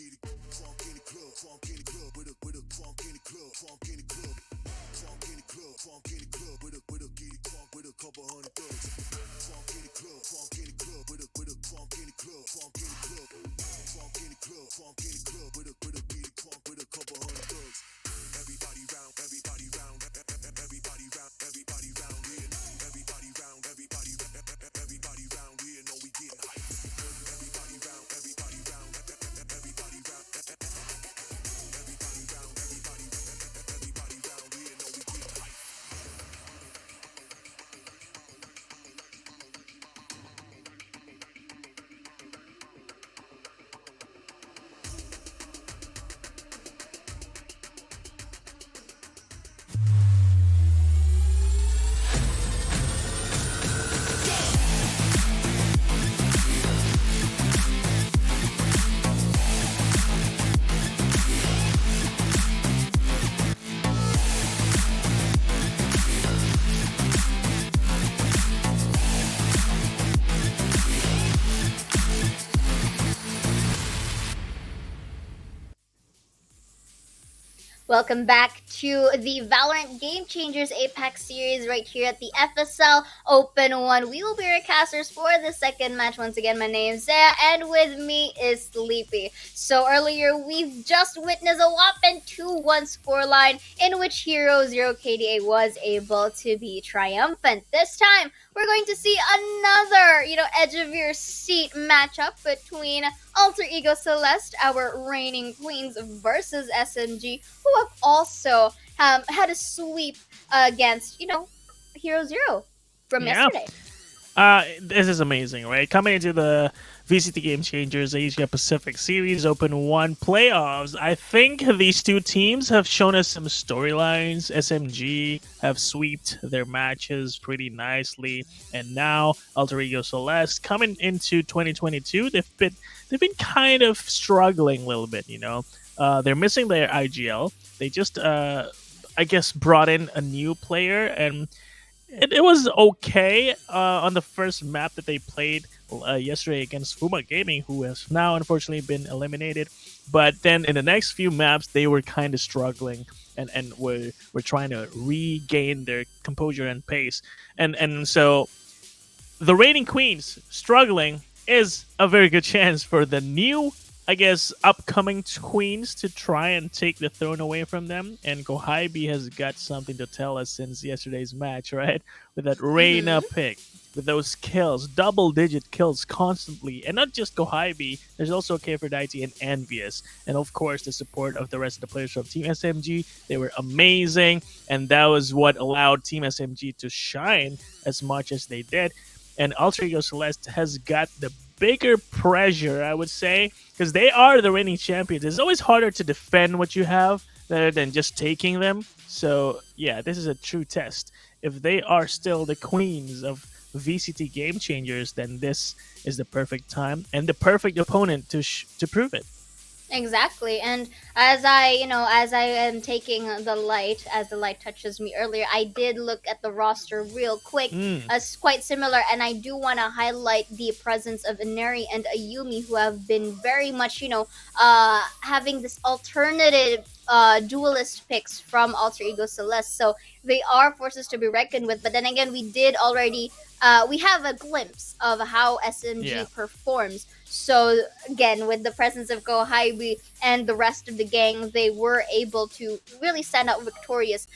get it crunk in the club, crunk in the club, with a crunk in the club, crunk in the club, crunk in the club, crunk in the club, with a get it crunk with a couple hundred thugs. Crunk in the club, crunk in the club, with a crunk in the club, crunk in the club, crunk in the club, crunk in the club, with a get it crunk with a couple hundred thugs. Everybody round, everybody round, everybody round, everybody round here. Everybody round, everybody round here. Know we getting hype. Everybody round, everybody round, everybody round, everybody round, everybody round here. Know we getting hype. Welcome back to the Valorant Game Changers APAC series right here at the FSL Open 1. We will be your casters for the second match. Once again, my name is Zaya, and with me is Sleepy. So earlier, we've just witnessed a whopping 2-1 scoreline in which Hero 0 KDA was able to be triumphant. This time, we're going to see another, edge of your seat matchup between Alter Ego Celeste, our reigning queens, versus SMG, who have also had a sweep against, Hero Zero from yesterday. This is amazing, right? Coming into the VCT Game Changers Asia Pacific Series Open 1 playoffs, I think these two teams have shown us some storylines. SMG have swept their matches pretty nicely, and now Alter Ego Celeste coming into 2022, they've been kind of struggling a little bit. They're missing their IGL. They just I guess brought in a new player, and it was okay on the first map that they played yesterday against Fuma Gaming, who has now unfortunately been eliminated. But then in the next few maps, they were kind of struggling and were trying to regain their composure and pace. And so the reigning queens struggling is a very good chance for the new, I guess, upcoming queens to try and take the throne away from them. And Gohaibi has got something to tell us since yesterday's match, right? With that Reyna pick, with those kills, double-digit kills constantly. And not just Gohaibi, there's also Kfirdaiti and Envious. And of course, the support of the rest of the players from Team SMG. They were amazing, and that was what allowed Team SMG to shine as much as they did. And Alter Ego Celeste has got the bigger pressure, I would say, because they are the reigning champions. It's always harder to defend what you have rather than just taking them. So yeah, this is a true test. If they are still the queens of VCT Game Changers, then this is the perfect time and the perfect opponent to prove it. Exactly. And as I am taking the light, as the light touches me earlier, I did look at the roster real quick. It's quite similar, and I do want to highlight the presence of Ineri and Ayumi, who have been very much, having this alternative duelist picks from Alter Ego Celeste. So they are forces to be reckoned with. But then again, we did already we have a glimpse of how SMG performs. So again, with the presence of Gohaibi and the rest of the gang, they were able to really stand out victorious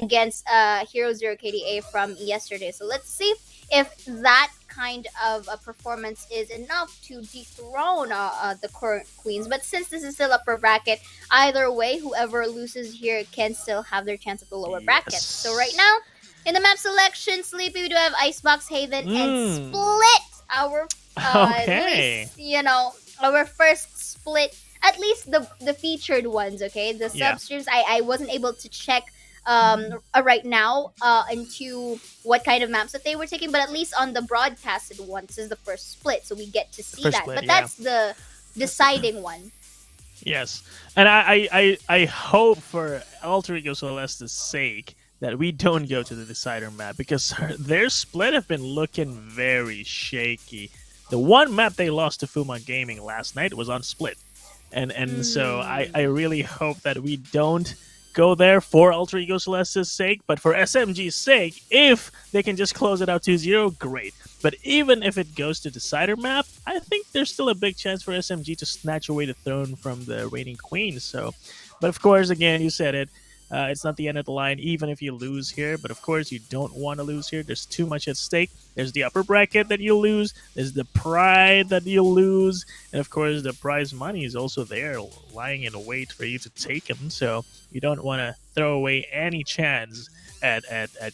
against Hero Zero KDA from yesterday. So let's see if that kind of a performance is enough to dethrone the current queens. But since this is still upper bracket, either way, whoever loses here can still have their chance at the lower bracket. So right now, in the map selection, Sleepy, we do have Icebox, Haven, and Split. Our okay. at least, our first split, at least the featured ones. Okay, the substreams I wasn't able to check right now into what kind of maps that they were taking, but at least on the broadcasted one, this is the first split, so we get to see that. But that's the deciding one. Yes, and I hope for Alter Ego Celeste's sake that we don't go to the decider map, because their split have been looking very shaky. The one map they lost to Fuma Gaming last night was on split. And so I really hope that we don't go there for Alter Ego Celeste's sake, but for SMG's sake, if they can just close it out 2-0, great. But even if it goes to decider map, I think there's still a big chance for SMG to snatch away the throne from the reigning queen. So, but of course, again, you said it. It's not the end of the line, even if you lose here. But of course, you don't want to lose here. There's too much at stake. There's the upper bracket that you lose. There's the pride that you lose. And of course, the prize money is also there, lying in wait for you to take them. So you don't want to throw away any chance at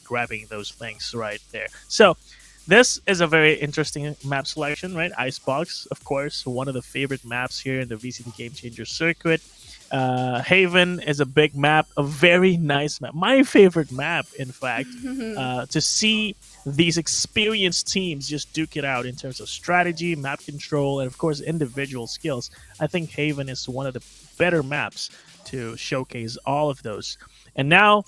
grabbing those things right there. So this is a very interesting map selection, right? Icebox, of course, one of the favorite maps here in the VCT Game Changer circuit. Haven is a big map, a very nice map. My favorite map, in fact, to see these experienced teams just duke it out in terms of strategy, map control, and of course individual skills. I think Haven is one of the better maps to showcase all of those. And now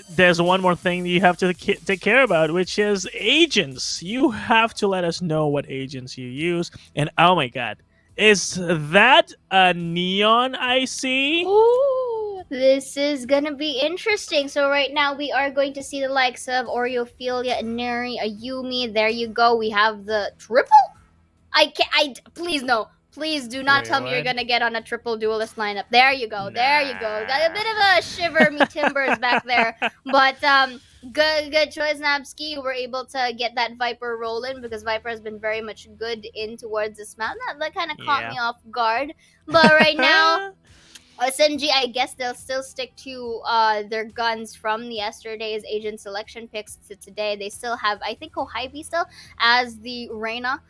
there's one more thing you have to take care about, which is agents. You have to let us know what agents you use. And oh my god, is that a neon I see? Ooh, this is gonna be interesting. So right now we are going to see the likes of Oreophilia, Inari, Ayumi. There you go. We have the triple. Please no. Please do not tell me you're gonna get on a triple duelist lineup. There you go. There you go. Got a bit of a shiver me timbers back there. But good choice, Nabsky. You were able to get that Viper rolling because Viper has been very much good in towards this map. That kind of caught me off guard. But right now, SMG, I guess they'll still stick to their guns from yesterday's agent selection picks to today. They still have, I think, Kohaibi still as the Reina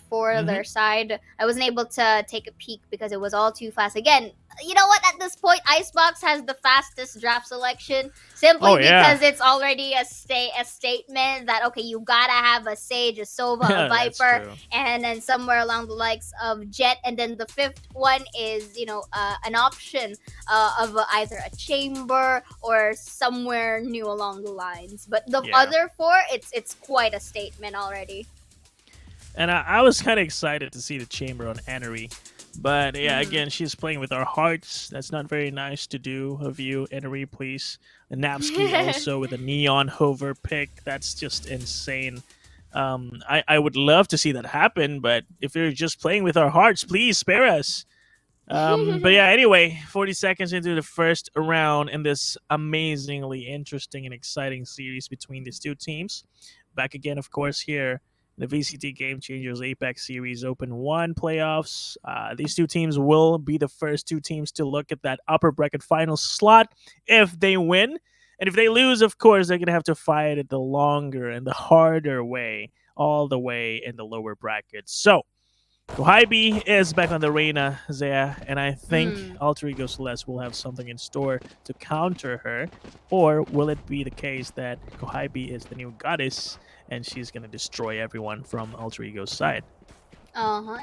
for their side. I wasn't able to take a peek because it was all too fast. Again, you know what? At this point, Icebox has the fastest draft selection simply because it's already a statement that, okay, you gotta have a Sage, a Sova, a Viper, and then somewhere along the likes of Jet. And then the fifth one is, you know, an option of either a Chamber or somewhere new along the lines. But the other four, it's quite a statement already. And I was kind of excited to see the Chamber on Enery. But yeah, again, she's playing with our hearts. That's not very nice to do of you, Enery, please. And Napsky also with a Neon Hover pick. That's just insane. I would love to see that happen, but if you're just playing with our hearts, please spare us. But yeah, anyway, 40 seconds into the first round in this amazingly interesting and exciting series between these two teams. Back again, of course, here. The VCT Game Changers APAC Series Open 1 playoffs. These two teams will be the first two teams to look at that upper bracket final slot if they win. And if they lose, of course, they're going to have to fight it the longer and the harder way, all the way in the lower brackets. So, Kohaibi is back on the Reina, Zaya, and I think Alter Ego Celeste will have something in store to counter her. Or will it be the case that Kohaibi is the new goddess and she's going to destroy everyone from Alter Ego's side?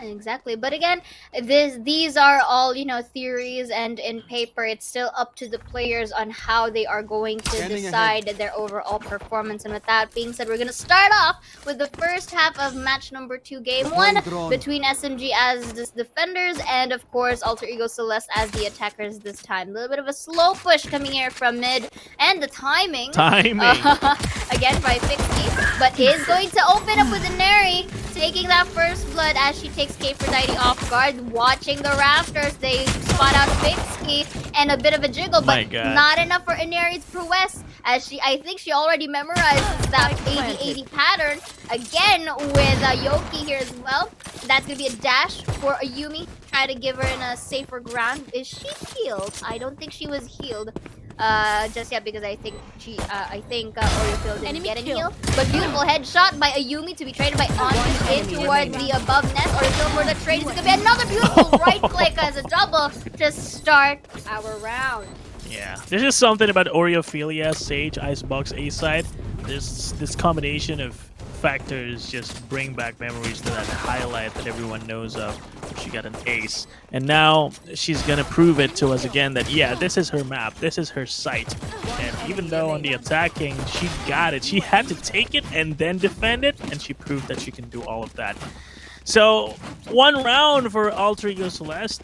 Exactly. But again, these are all, you know, theories, and in paper it's still up to the players on how they are going to decide their overall performance. And with that being said, we're going to start off with the first half of match number 2, game 1 between SMG as the defenders and of course Alter Ego Celeste as the attackers this time. A little bit of a slow push coming here from mid, and the timing again by Fixie, but is going to open up with Inari taking that first blood as she takes K490 off guard, watching the rafters. They spot out Fixie and a bit of a jiggle, but not enough for Inari's prowess, as I think she already memorizes that 80-80 pattern. Again with Yoki here as well. That's going to be a dash for Ayumi. Try to give her in a safer ground. Is she healed? I don't think she was healed just yet because I think Oreophilia didn't get a heal. But beautiful headshot by Ayumi to be traded by Anki in towards the above nest. Oreophilia for the trade. It's going to be another beautiful right click as a double to start our round. Yeah, there's just something about Oreophilia, Sage, Icebox, A-side. There's this combination of factors just bring back memories to that highlight that everyone knows of. She got an ace, and now she's gonna prove it to us again that yeah, this is her map, this is her site. And even though on the attacking she got it, she had to take it and then defend it, and she proved that she can do all of that. So 1 round for Alter Ego Celeste.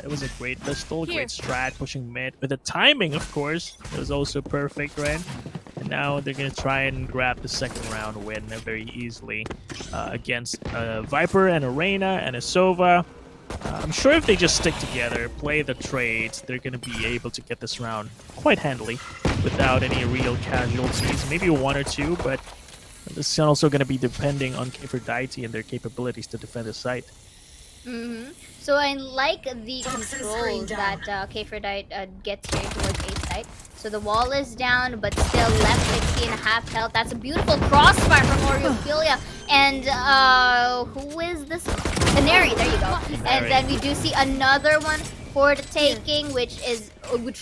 It was a great pistol, great strat, pushing mid. With the timing, of course, it was also perfect, right? And now they're going to try and grab the second round win very easily against Viper and a Reyna and a Sova. I'm sure if they just stick together, play the trades, they're going to be able to get this round quite handily without any real casualties. Maybe one or two, but this is also going to be depending on Aphrodite and their capabilities to defend the site. So I like the control that Aphrodite gets here towards A site. So the wall is down, but still left 60.5 health. That's a beautiful crossfire from Oreophilia. And who is this? Canary, there you go. And then we do see another one for the taking, which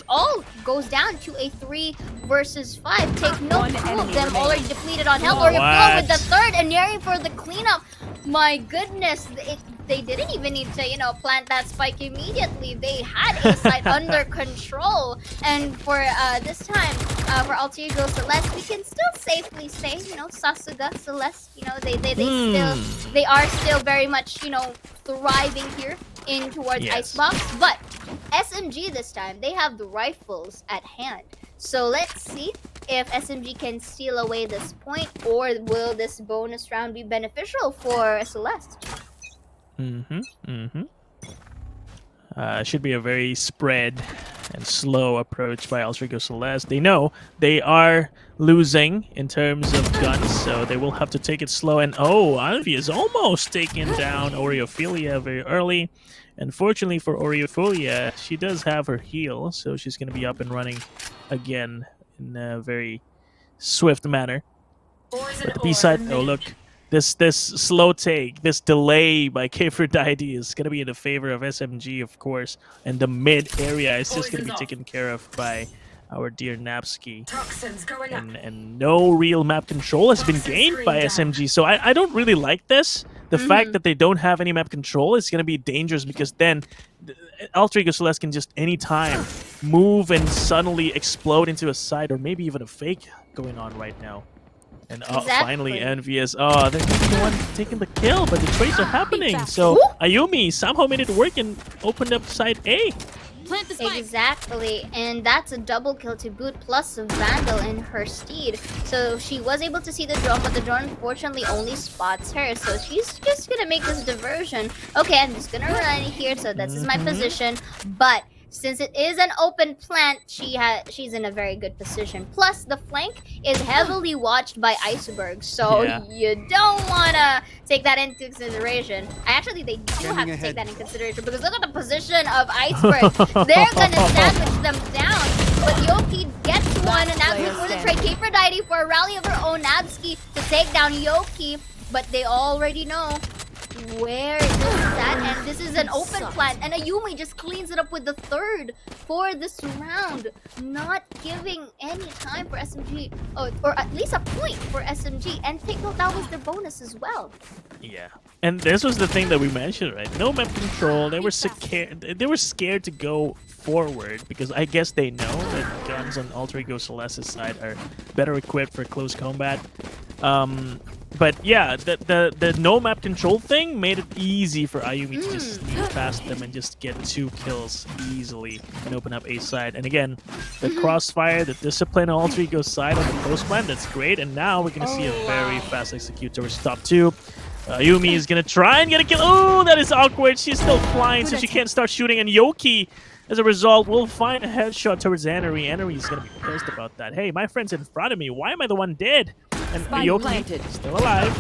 all goes down to a 3 versus 5. Take note, two of them already depleted on health. Oreophilia with the third, and Canary for the cleanup. My goodness, they didn't even need to, plant that spike immediately. They had a site under control. And for this time, for Alter Ego Celeste, we can still safely say, Sasuga, Celeste, they are still very much, thriving here in towards Icebox. But SMG this time, they have the rifles at hand. So let's see if SMG can steal away this point, or will this bonus round be beneficial for Celeste? Should be a very spread and slow approach by Alter Ego Celeste. They know they are losing in terms of guns, so they will have to take it slow. And Anvi is almost taken down Oreophilia very early. Unfortunately for Oreophilia, she does have her heal, so she's going to be up and running again in a very swift manner. But the B side, look, this slow take, this delay by Aphrodite is going to be in the favor of SMG, of course, and the mid area is just going to be taken care of by our dear Napski. And no real map control has been gained by SMG, so I don't really like this. The fact that they don't have any map control is going to be dangerous, because then Alter Ego Celeste can just anytime move and suddenly explode into a side, or maybe even a fake going on right now. And finally, Envious. They're the one taking the kill, but the trades are happening. So Ayumi somehow made it work and opened up side A. Exactly, and that's a double kill to boot, plus a Vandal in her steed. So she was able to see the drone, but the drone unfortunately only spots her. So she's just gonna make this diversion. Okay, I'm just gonna run here, so this is my position. But since it is an open plant, she's in a very good position. Plus, the flank is heavily watched by Iceberg, so you don't want to take that into consideration. They do have to take that into consideration, because look at the position of Iceberg. They're going to sandwich them down, but Yoki gets one, and now before the trade, Aphrodite for a rally of her own, Nabsky to take down Yoki, but they already know where this is at, and this is an open plant, and Ayumi just cleans it up with the third for this round, not giving any time for SMG, or at least a point for SMG. And take note, that was their bonus as well. Yeah, and this was the thing that we mentioned, right? No map control. They were scared. They were scared to go forward, because I guess they know that guns on Alter Ego Celeste's side are better equipped for close combat. But yeah, the no map control thing made it easy for Ayumi to just sneak past them and just get 2 kills easily and open up A side. And again, the crossfire, the discipline on Alter Ego's side on the post plan, that's great. And now we're going to see a very fast execute towards top 2. Ayumi is going to try and get a kill. Oh, that is awkward. She's still flying, so she can't start shooting. And Yoki, as a result, will find a headshot towards Anery. Anery is going to be pissed about that. Hey, my friend's in front of me. Why am I the one dead? And Yoki still alive.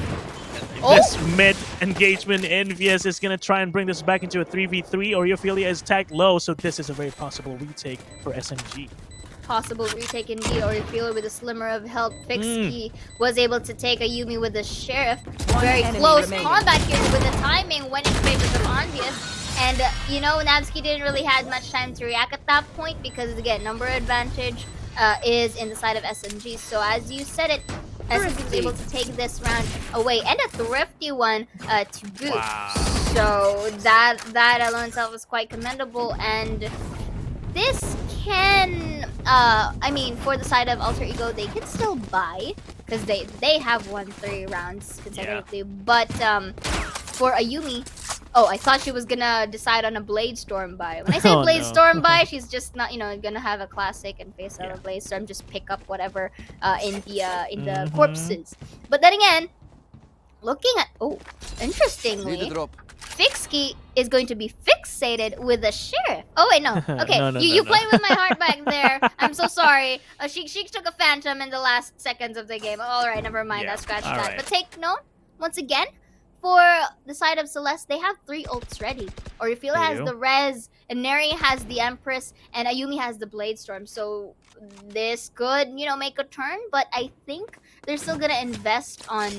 This mid engagement, Envious is going to try and bring this back into a 3v3. Oreophilia is tagged low, so this is a very possible retake for SMG. Possible retake indeed. Oreophilia with a slimmer of health. Fixkey was able to take Ayumi with the Sheriff. Very close combat here with the timing went in favor of Envious. And, Nabsky didn't really have much time to react at that point, because, again, number advantage is in the side of SMG. So, as you said it, SMG was able to take this round away, and a thrifty one to boot. Wow. So, that alone itself was quite commendable. And this can, for the side of Alter Ego, they can still buy, because they have won 3 rounds consecutively. But for Ayumi, Oh, I thought she was gonna decide on a Blade Storm buy. When I say Oh, Blade no. Storm buy, she's just not, gonna have a classic and face out Yeah. a Blade Storm, just pick up whatever in the Mhm. corpses. But then again, looking at Need a interestingly, drop. Fixkey is going to be fixated with the sheriff. Oh wait, no. Okay, No, no, you no. played with my heart back there. I'm so sorry. She took a phantom in the last seconds of the game. All right, never mind. Yeah, That scratch all that. right. But take note once again. For the side of Celeste, they have 3 ults ready. Orifila They has do. the Rez, and Neri has the Empress, and Ayumi has the Blade Storm. So this could, make a turn, but I think they're still gonna invest on,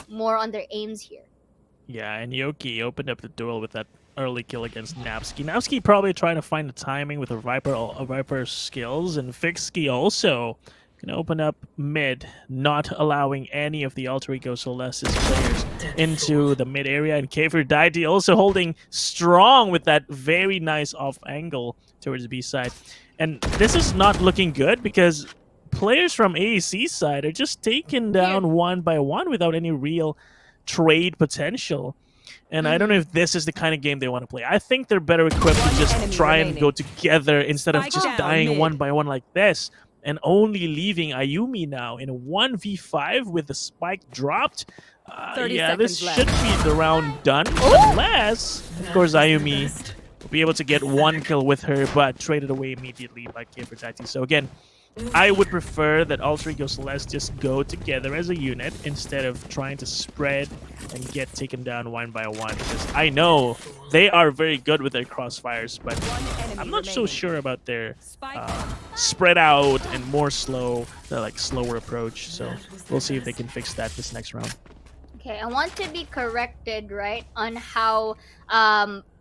more on their aims here. Yeah, and Yoki opened up the duel with that early kill against Napski. Napski probably trying to find the timing with a Viper's skills, and Fixkey also can open up mid, not allowing any of the Alter Ego Celestis players into the mid area. And Kfir also holding strong with that very nice off angle towards the B side. And this is not looking good because players from AEC side are just taken down one by one without any real trade potential. And I don't know if this is the kind of game they want to play. I think they're better equipped to just enemy try and remaining. go together instead of Spike just down dying mid. one by one like this. And only leaving Ayumi now in a 1v5 with the spike dropped. 30 Yeah, this seconds should left. be the round done. Unless, of course, Ayumi will be able to get 1 kill with her, but traded away immediately by Kfir. So again, I would prefer that Alter Ego Celeste just go together as a unit instead of trying to spread and get taken down one by one. Because I know they are very good with their crossfires, but I'm not so sure about their spread out and more slower approach. So we'll see if they can fix that this next round. Okay, I want to be corrected, right, on how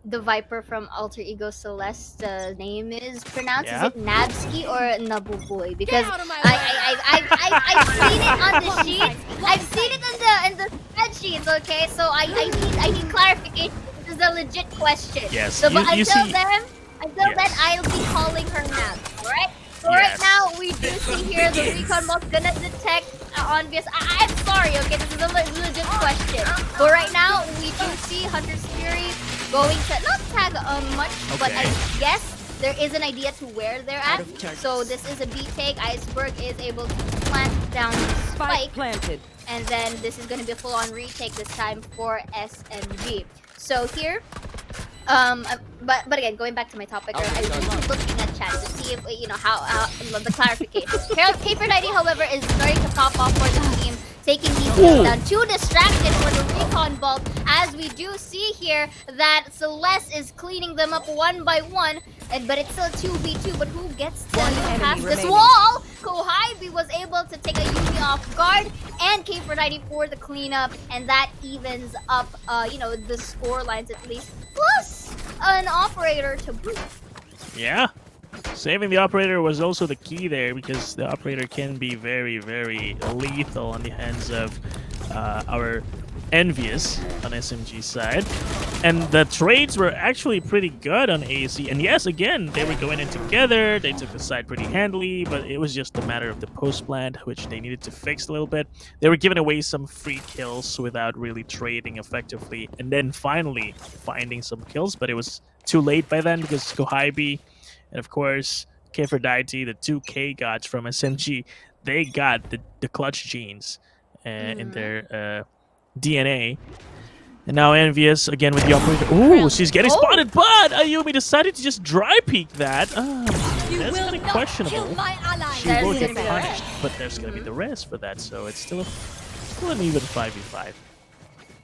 the Viper from Alter Ego Celeste name is pronounced. Yeah? Is it Nabsky or Nabuboy? Because out of my I've seen it on the sheets. I've seen it in the spreadsheets. Okay, so I need clarification. This is a legit question. Yes, So, but you until see- then, Yes. I'll be calling her Nabs. All right. So Yes. right now we do see here the recon bot's gonna detect obvious. I'm sorry, okay, this is a legit question. But right now we do see Hunter's Fury going to not tag much, but I Okay. guess there is an idea to where they're at. of charges. So this is a B take. Iceberg is able to plant down the spike, planted. and then this is gonna be a full-on retake this time for SMG. So here. But again, going back to my topic, I was looking at chat to see if how the clarification. Kfir, however, is starting to pop off for the team, taking these kills down. Too distracted for the recon vault, as we do see here that Celeste is cleaning them up one by one. But it's still 2v2. But who gets to enemy pass this remaining. wall? Kohaibi was able to take a Yumi off guard, and Kfir for the cleanup, and that evens up, the score lines at least. Plus an operator to boot. Yeah. Saving the operator was also the key there, because the operator can be very, very lethal on the hands of our Envious on SMG side. And the trades were actually pretty good on AEC. And yes, again, they were going in together. They took the side pretty handily, but it was just a matter of the post plant, which they needed to fix a little bit. They were giving away some free kills without really trading effectively. And then finally finding some kills, but it was too late by then because Kohaibi and of course Kfir, the 2K gods from SMG, they got the clutch genes in their DNA. And now Envious again with the operator. Ooh, she's getting spotted, but Ayumi decided to just dry peek that. That's kind of questionable. She There's will gonna get be the punished, but there's going to be the rest for that, so it's still an even 5v5.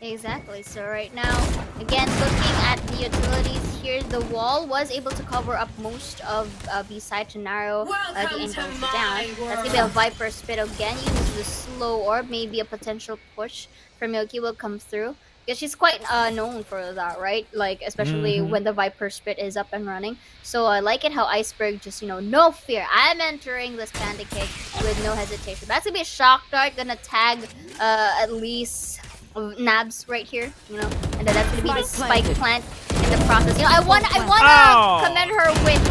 Exactly. So right now, again, looking at the utilities here, the wall was able to cover up most of B-side to narrow the angles down. That's gonna be a Viper spit again, using the slow orb. Maybe a potential push from Yoki will come through. Because she's quite known for that, right? Like, especially when the Viper spit is up and running. So I like it how Iceberg just, no fear. I'm entering this Panda Cake with no hesitation. That's gonna be a shock dart, gonna tag at least Nabs right here, and then that's gonna be the spike plant in the process. I wanna commend her with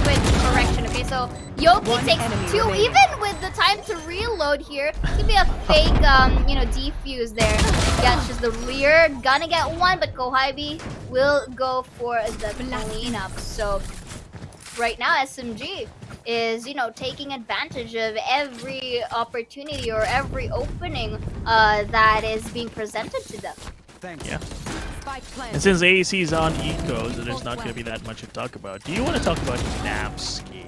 correction. Okay, so Yoki takes 2, even with the time to reload here. Give me a fake, defuse there. Yeah, just the rear, gonna get 1, but Kohaibi will go for the cleanup. So right now SMG is, you know, taking advantage of every opportunity or every opening that is being presented to them. Thanks. Yeah. And since AAC is on eco, so there's not going to be that much to talk about. Do you want to talk about Napski?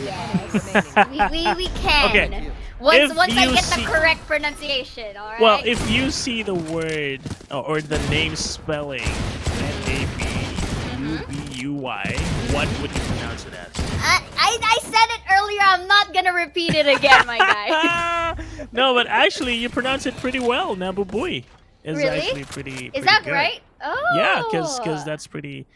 Yes. we can. Okay. Once I you get see- the correct pronunciation, alright? Well, if you see the word or the name spelling Nabui, what would you pronounce it as? I said it earlier, I'm not gonna repeat it again, my guy. No, but actually you pronounce it pretty well. Nabubui is Really? actually pretty Is that good. right? Oh. Yeah, because that's pretty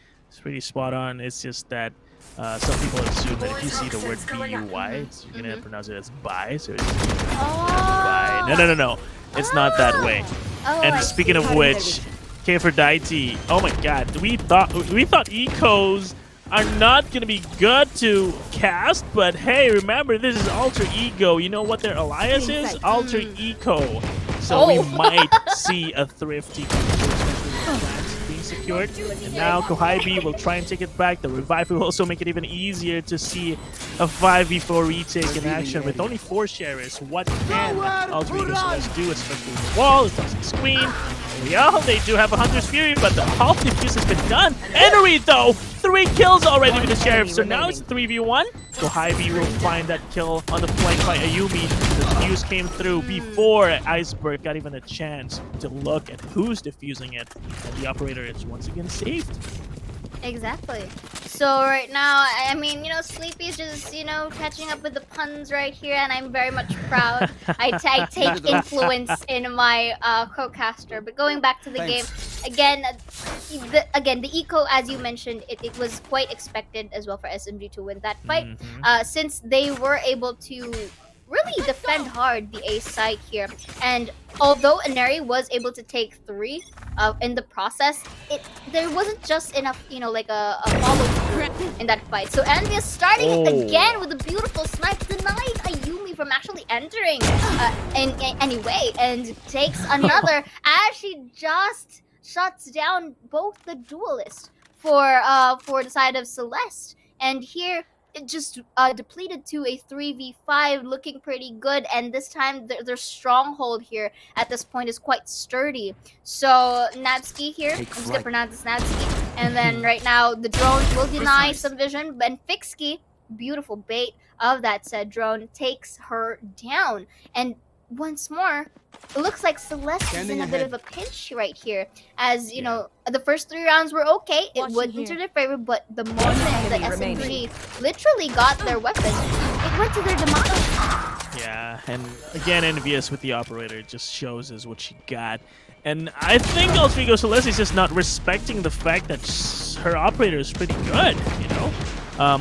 spot on. It's just that some people assume that if you see the word BUY, you're gonna pronounce it as buy. So it's buy. Oh. No. It's not that way. Oh, And I speaking see. of which, Aphrodite, oh my god, we thought ecos are not gonna be good to cast, but hey, remember this is Alter Ego. You know what their alias is? Alter Eco. So we might see a thrifty being secured. And now Kohaibi will try and take it back. The revive will also make it even easier to see a 5v4 retake in action with only 4 sharers. What can Alter Ego Celeste do, especially with the wall? It's on the screen. Yeah, they do have a Hunter's Fury, but the half defuse has been done. Ennery, though, 3 kills already with the Sheriff, so now it's 3v1. Kohaibi will find that kill on the flank by Ayumi. The defuse came through before Iceberg got even a chance to look at who's defusing it, and the operator is once again saved. Exactly. So right now, I mean, you know, Sleepy's just, you know, catching up with the puns right here, and I'm very much proud. I take influence in my co-caster. But going back to the game, again, the eco, as you mentioned, it was quite expected as well for SMG to win that fight, since they were able to really defend hard the A site here. And although Inari was able to take 3 in the process, there wasn't just enough, you know, like a follow-through in that fight. So Envious starting it again with a beautiful snipe, denies Ayumi from actually entering in any way, and takes another as she just shuts down both the duelists for the side of Celeste. And here it just depleted to a 3v5, looking pretty good, and this time their stronghold here at this point is quite sturdy. So Natsuki here, I'm just gonna pronounce this Natsuki, and then right now the drone will deny some vision, and Fixki, beautiful bait of that said drone, takes her down. And once more, it looks like Celeste is in a bit of a pinch right here. As, you know, the first 3 rounds were okay. It went into their favor, but the moment that SMG literally got their weapon, it went to their demise. Yeah, and again, Envious with the operator just shows us what she got. And I think Alter Ego Celeste is just not respecting the fact that her operator is pretty good, you know?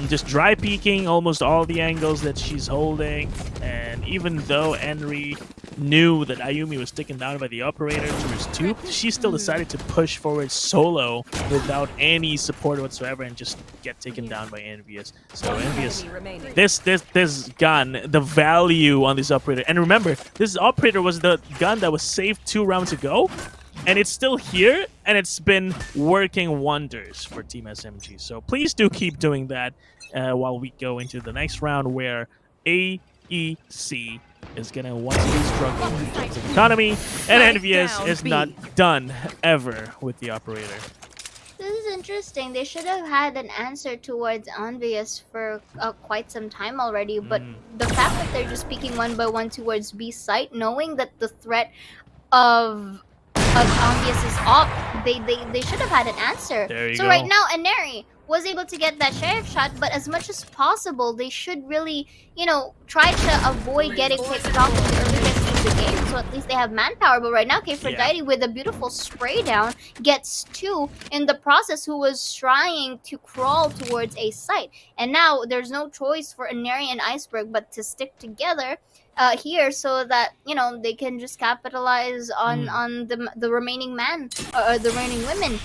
Just dry peeking almost all the angles that she's holding. And even though Henry knew that Ayumi was taken down by the operator towards 2, she still decided to push forward solo without any support whatsoever and just get taken down by Envious. So Envious, this gun, the value on this operator, and remember, this operator was the gun that was saved 2 rounds ago, and it's still here, and it's been working wonders for Team SMG. So please do keep doing that while we go into the next round, where AEC is gonna once again struggle in terms of economy, and Envious is not done ever with the operator. This is interesting. They should have had an answer towards Envious for quite some time already, but the fact that they're just peeking one by one towards B site, knowing that the threat of Envious is up, they should have had an answer. There you so go. right now, Inari was able to get that sheriff shot, but as much as possible, they should really, you know, try to avoid getting picked off in the early phases of the game, so at least they have manpower. But right now, Aphrodite with a beautiful spray down gets 2 in the process, who was trying to crawl towards a site. And now there's no choice for Inari and Iceberg but to stick together here, so that, you know, they can just capitalize on the remaining men or the remaining women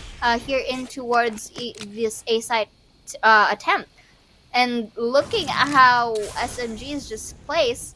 here in towards this A site attempt. And looking at how SMG is just placed,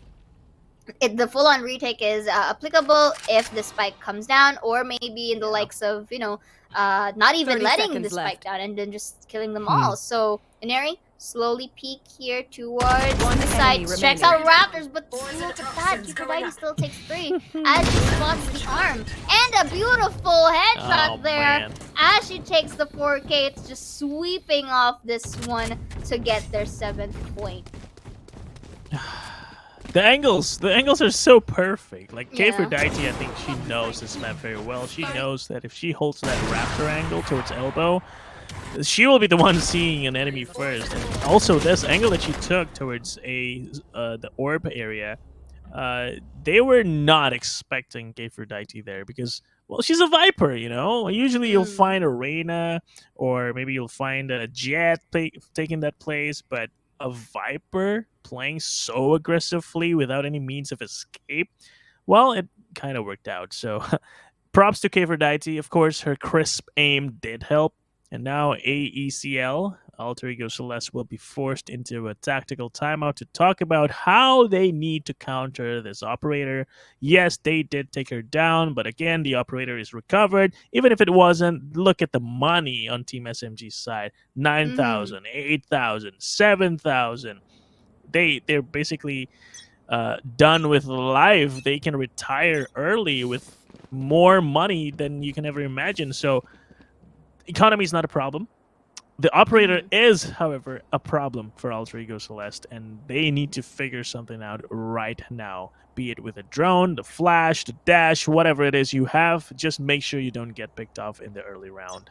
the full-on retake is applicable if the spike comes down, or maybe in the likes of not even 30 letting seconds the spike left. down and then just killing them Hmm. all. So Inari slowly peek here towards One the side, enemy checks remaining. out Raptors, but look at that, Kikudai still takes 3 as she spots the arm, and a beautiful headshot Oh, there man. as she takes the 4K. It's just sweeping off this one to get their 7th point. The angles are so perfect. Like Yeah. Kferdite, I think she knows this map very well. She knows that if she holds that raptor angle towards elbow, she will be the one seeing an enemy first. And also, this angle that she took towards the orb area, they were not expecting Kferdite there because, well, she's a Viper, you know? Usually you'll find a Reyna or maybe you'll find a Jet taking that place, but a Viper playing so aggressively without any means of escape, well, it kind of worked out. So props to Kferdite. Of course, her crisp aim did help. And now AECL, Alter Ego Celeste, will be forced into a tactical timeout to talk about how they need to counter this operator. Yes, they did take her down, but again, the operator is recovered. Even if it wasn't, look at the money on Team SMG's side. 9,000, 8,000, 7,000. They're basically done with life. They can retire early with more money than you can ever imagine. So economy is not a problem. The operator is, however, a problem for Alter Ego Celeste, and they need to figure something out right now. Be it with a drone, the flash, the dash, whatever it is you have, just make sure you don't get picked off in the early round.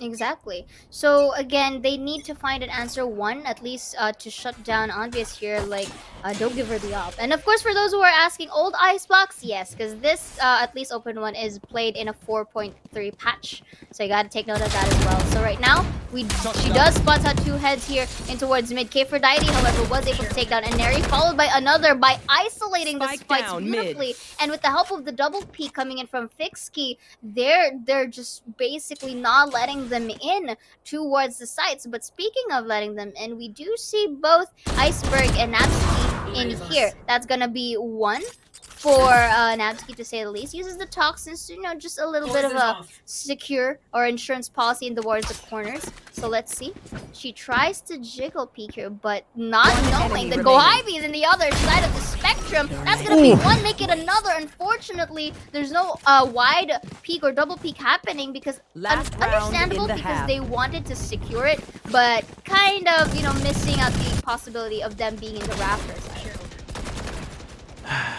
Exactly. So again, they need to find an answer one, at least to shut down Obvious here. Like, don't give her the op. And of course, for those who are asking, old Icebox, yes, because this at least open one is played in a 4.3 patch. So you got to take note of that as well. So right now, she does spot out 2 heads here in towards mid. Kferdite, however, was able to take down Inari, followed by another by isolating the Spike spikes down, beautifully. mid. And with the help of the double peek coming in from Fixkey, they're just basically not letting them in towards the sites. But speaking of letting them in, we do see both Iceberg and Natsuki in here. That's gonna be one for Natsuki, to say the least. Uses the toxins to, just a little bit of a secure or insurance policy in towards the corners. So let's see. She tries to jiggle peek here, but not knowing that Gohaibi is in the other side of the spectrum. That's gonna be one, make it another. Unfortunately, there's no wide peek or double peek happening because understandable, because they wanted to secure it, but kind of, missing out the possibility of them being in the rafters.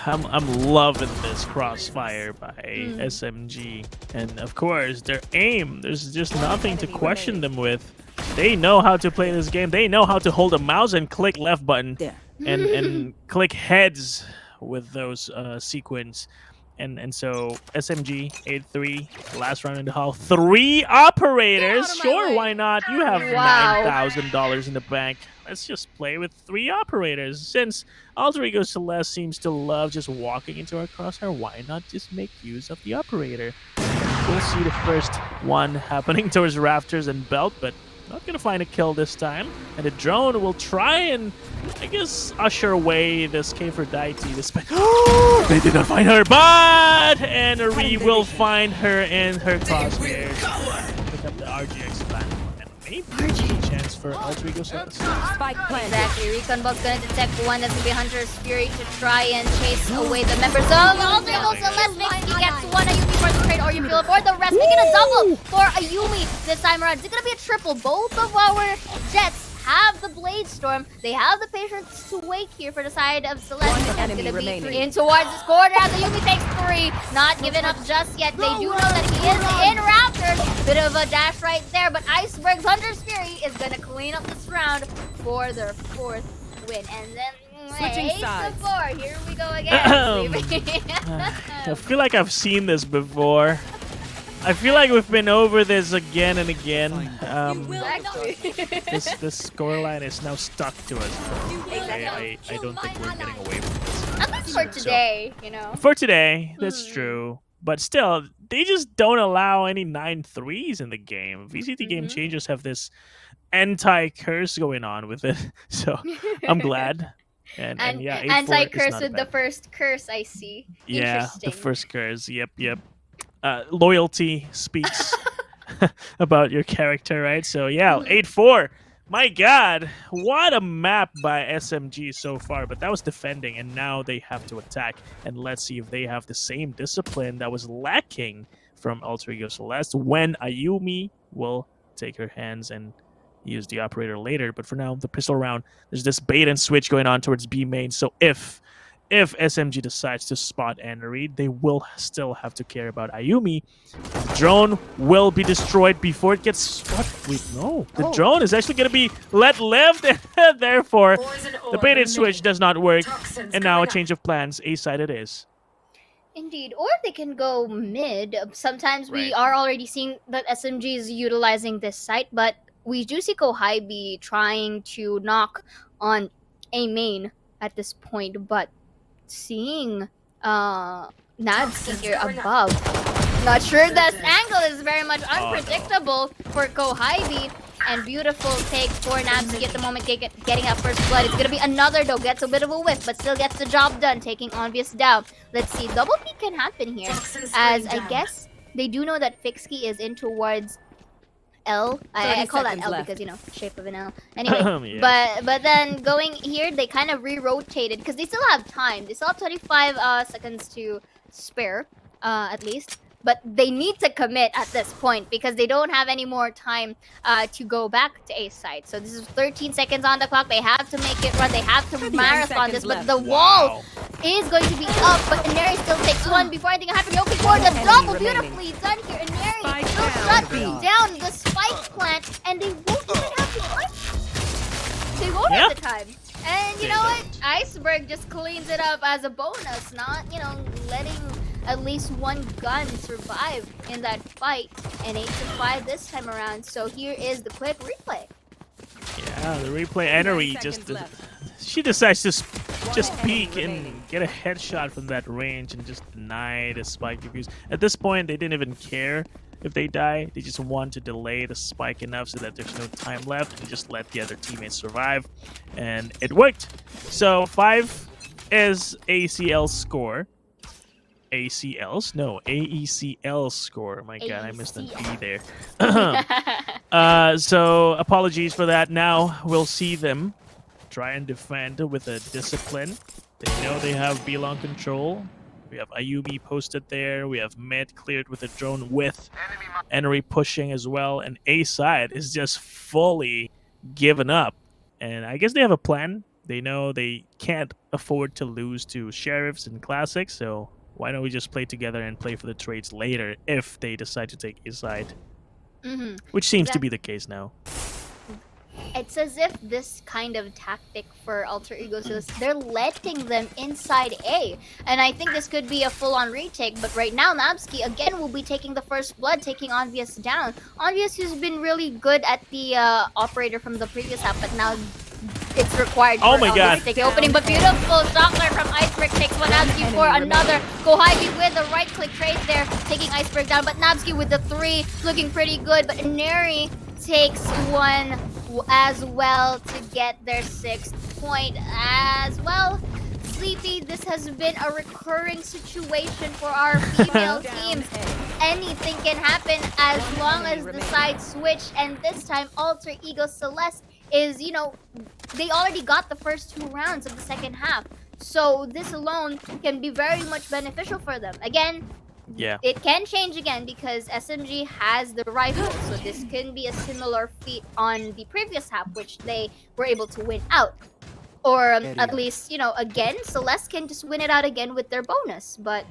I'm loving this crossfire by SMG, and of course their aim. There's just nothing to question them with. They know how to play this game. They know how to hold a mouse and click left button and click heads with those sequence. And so SMG 8-3, last round in the hall. 3 operators. Sure, why not? You have $9,000 in the bank. Let's just play with 3 operators. Since Alter Ego Celeste seems to love just walking into our crosshair, why not just make use of the operator? We'll see the first one happening towards Rafters and Belt, but not gonna find a kill this time. And the drone will try and, I guess, usher away this Kferdite. They did not find her, but Anari will find her in her crosshairs. Pick up the RGX platform. And maybe a chance for Alter Ego Celeste. Spike plant. Exactly. Recon Bug's gonna detect one that's gonna be Hunter's Fury to try and chase away the members of Alter Ego Celeste. He gets one Ayumi for the trade, or you feel it for the rest. Making a double for Ayumi this time around. Is it gonna be a triple? Both of our Jets have the Blade Storm. They have the patience to wait here for the side of Celeste. That's gonna be 3 in towards this corner as Ayumi takes 3. Not giving up just yet. They do know that he is in Raptors. Bit of a dash right there, but Iceberg's Hunter's Fury is gonna clean up this round for their 4th win. And then Switching sides. 4. Here we go again. I feel like I've seen this before. I feel like we've been over this again and again. This scoreline is now stuck to us. I don't think we're getting away from this. At least for today, For today, that's true. But still, they just don't allow any 9-3s in the game. VCT Game Changers have this anti-curse going on with it. So I'm glad. And yeah, 8-4 is anti-curse not with the bad. first curse, I see. Yeah, the Interesting. first curse. Yep. Loyalty speaks about your character, right? So yeah, Mhm. 8-4. My God, what a map by SMG so far. But that was defending, and now they have to attack. And let's see if they have the same discipline that was lacking from Alter Ego Celeste when Ayumi will take her hands and use the operator later. But for now, the pistol round, there's this bait and switch going on towards B main. So if SMG decides to spot Enery, they will still have to care about Ayumi. The drone will be destroyed before it gets spotted. Wait, no. The Oh. drone is actually going to be let live. Therefore, the bait and switch does not work. And now a change of plans. A side it is. Indeed, or they can go mid. Sometimes we Right. are already seeing that SMG is utilizing this site, but we do see Kohai be trying to knock on a main at this point. But seeing Nadsky here above, not sure that angle is very much unpredictable for Kohai. And beautiful take for Nabsky at the moment, getting that first blood. It's gonna be another though, gets a bit of a whiff, but still gets the job done, taking Obvious down. Let's see, double peek can happen here, as I guess they do know that Fixkey is in towards L. I call that L left. because, you know, shape of an L. Anyway, Yes. but then going here, they kind of re-rotated because they still have time. They still have 25 seconds to spare, at least. But they need to commit at this point because they don't have any more time to go back to A side. So this is 13 seconds on the clock. They have to make it run. They have to 30 marathon this. seconds But left. the wall is going to be up. But Ineri still takes one before anything happens. Yoki for the Enemy double. remaining. Beautifully done here. Ineri Spike will down. shut down the spike plant. And they won't even have the time. They won't have the time. And you know what? Iceberg just cleans it up as a bonus. Not, you know, letting at least one gun survive in that fight, and 8-5 this time around. So here is the quick replay. Yeah, the replay Enery just seconds left. she decides to just enemy peek and remaining. get a headshot from that range and just deny the spike defuse. At this point, they didn't even care if they die. They just want to delay the spike enough so that there's no time left and just let the other teammates survive. And it worked. So 5 is ACL's score. ACL's? No, AECL score. My God, I missed an E there. So apologies for that. Now we'll see them try and defend with a discipline. They know they have B-long control. We have Ayumi posted there. We have mid cleared with a drone with Enery pushing as well. And A side is just fully given up. And I guess they have a plan. They know they can't afford to lose to Sheriffs and Classics, so why don't we just play together and play for the trades later if they decide to take A side? Mhm. Which seems to be the case now. It's as if this kind of tactic for Alter Ego is they're letting them inside A. And I think this could be a full-on retake, but right now Nabsky again will be taking the first blood, taking Obvious down. Obvious who's been really good at the operator from the previous half, but now it's required Oh for my Obvious God. to take the opening. But beautiful shotgun from Iceberg takes one. Nabsky for another. Kohai with the right-click trade there, taking Iceberg down, but Nabsky with the 3, looking pretty good. But Ineri takes one as well to get their 6th point as well. Sleepy, this has been a recurring situation for our female teams. Anything can happen as long as the side switch, and this time Alter Ego Celeste is, you know, they already got the first 2 rounds of the second half. So this alone can be very much beneficial for them. Again, Yeah. it can change again because SMG has the rifle, so this can be a similar feat on the previous half, which they were able to win out. Or at least, you know, again, Celeste can just win it out again with their bonus. But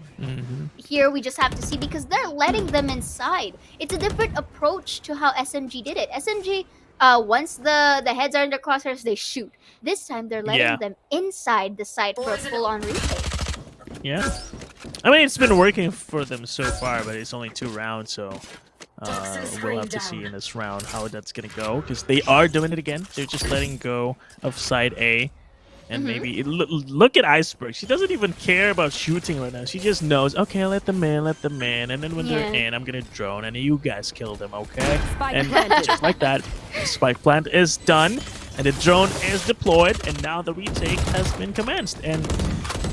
here we just have to see because they're letting them inside. It's a different approach to how SMG did it. SMG, once the heads are in their crosshairs, they shoot. This time they're letting them inside the site for a full-on retake. Yeah. I mean, it's been working for them so far, but it's only 2 rounds, so we'll have to see in this round how that's going to go. Because they are doing it again. They're just letting go of side A. And maybe... Look at Iceberg. She doesn't even care about shooting right now. She just knows, okay, let them in. And then when they're in, I'm going to drone. And you guys kill them, okay? Spike And planted. just like that, spike plant is done. And the drone is deployed, and now the retake has been commenced. And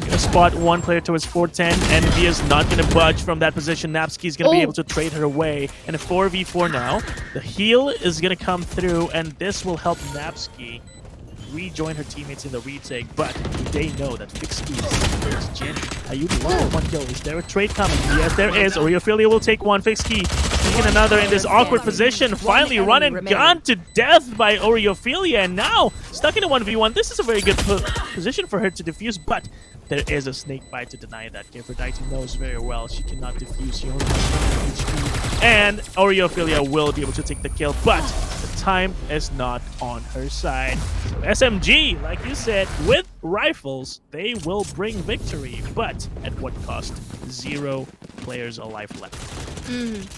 gonna spot one player towards 410, and Via's not gonna budge from that position. Napski's gonna be able to trade her away. And a 4v4 now. The heal is gonna come through, and this will help Napski rejoin her teammates in the retake, but they know that fixed speed is Jenny. Ayubi will one kill. Is there a trade coming? Yes, there is. Oriophilia will take one. Fixed key taking another in this awkward position. Finally run and gone to death by Oriophilia, and now stuck in a 1v1. This is a very good position for her to defuse, but there is a snake bite to deny that. Aphrodite knows very well she cannot defuse. She only has 1 HP. And Oriophilia will be able to take the kill, but the time is not on her side. So SMG, like you said, with rifles, they will bring victory, but at what cost? 0 players alive left.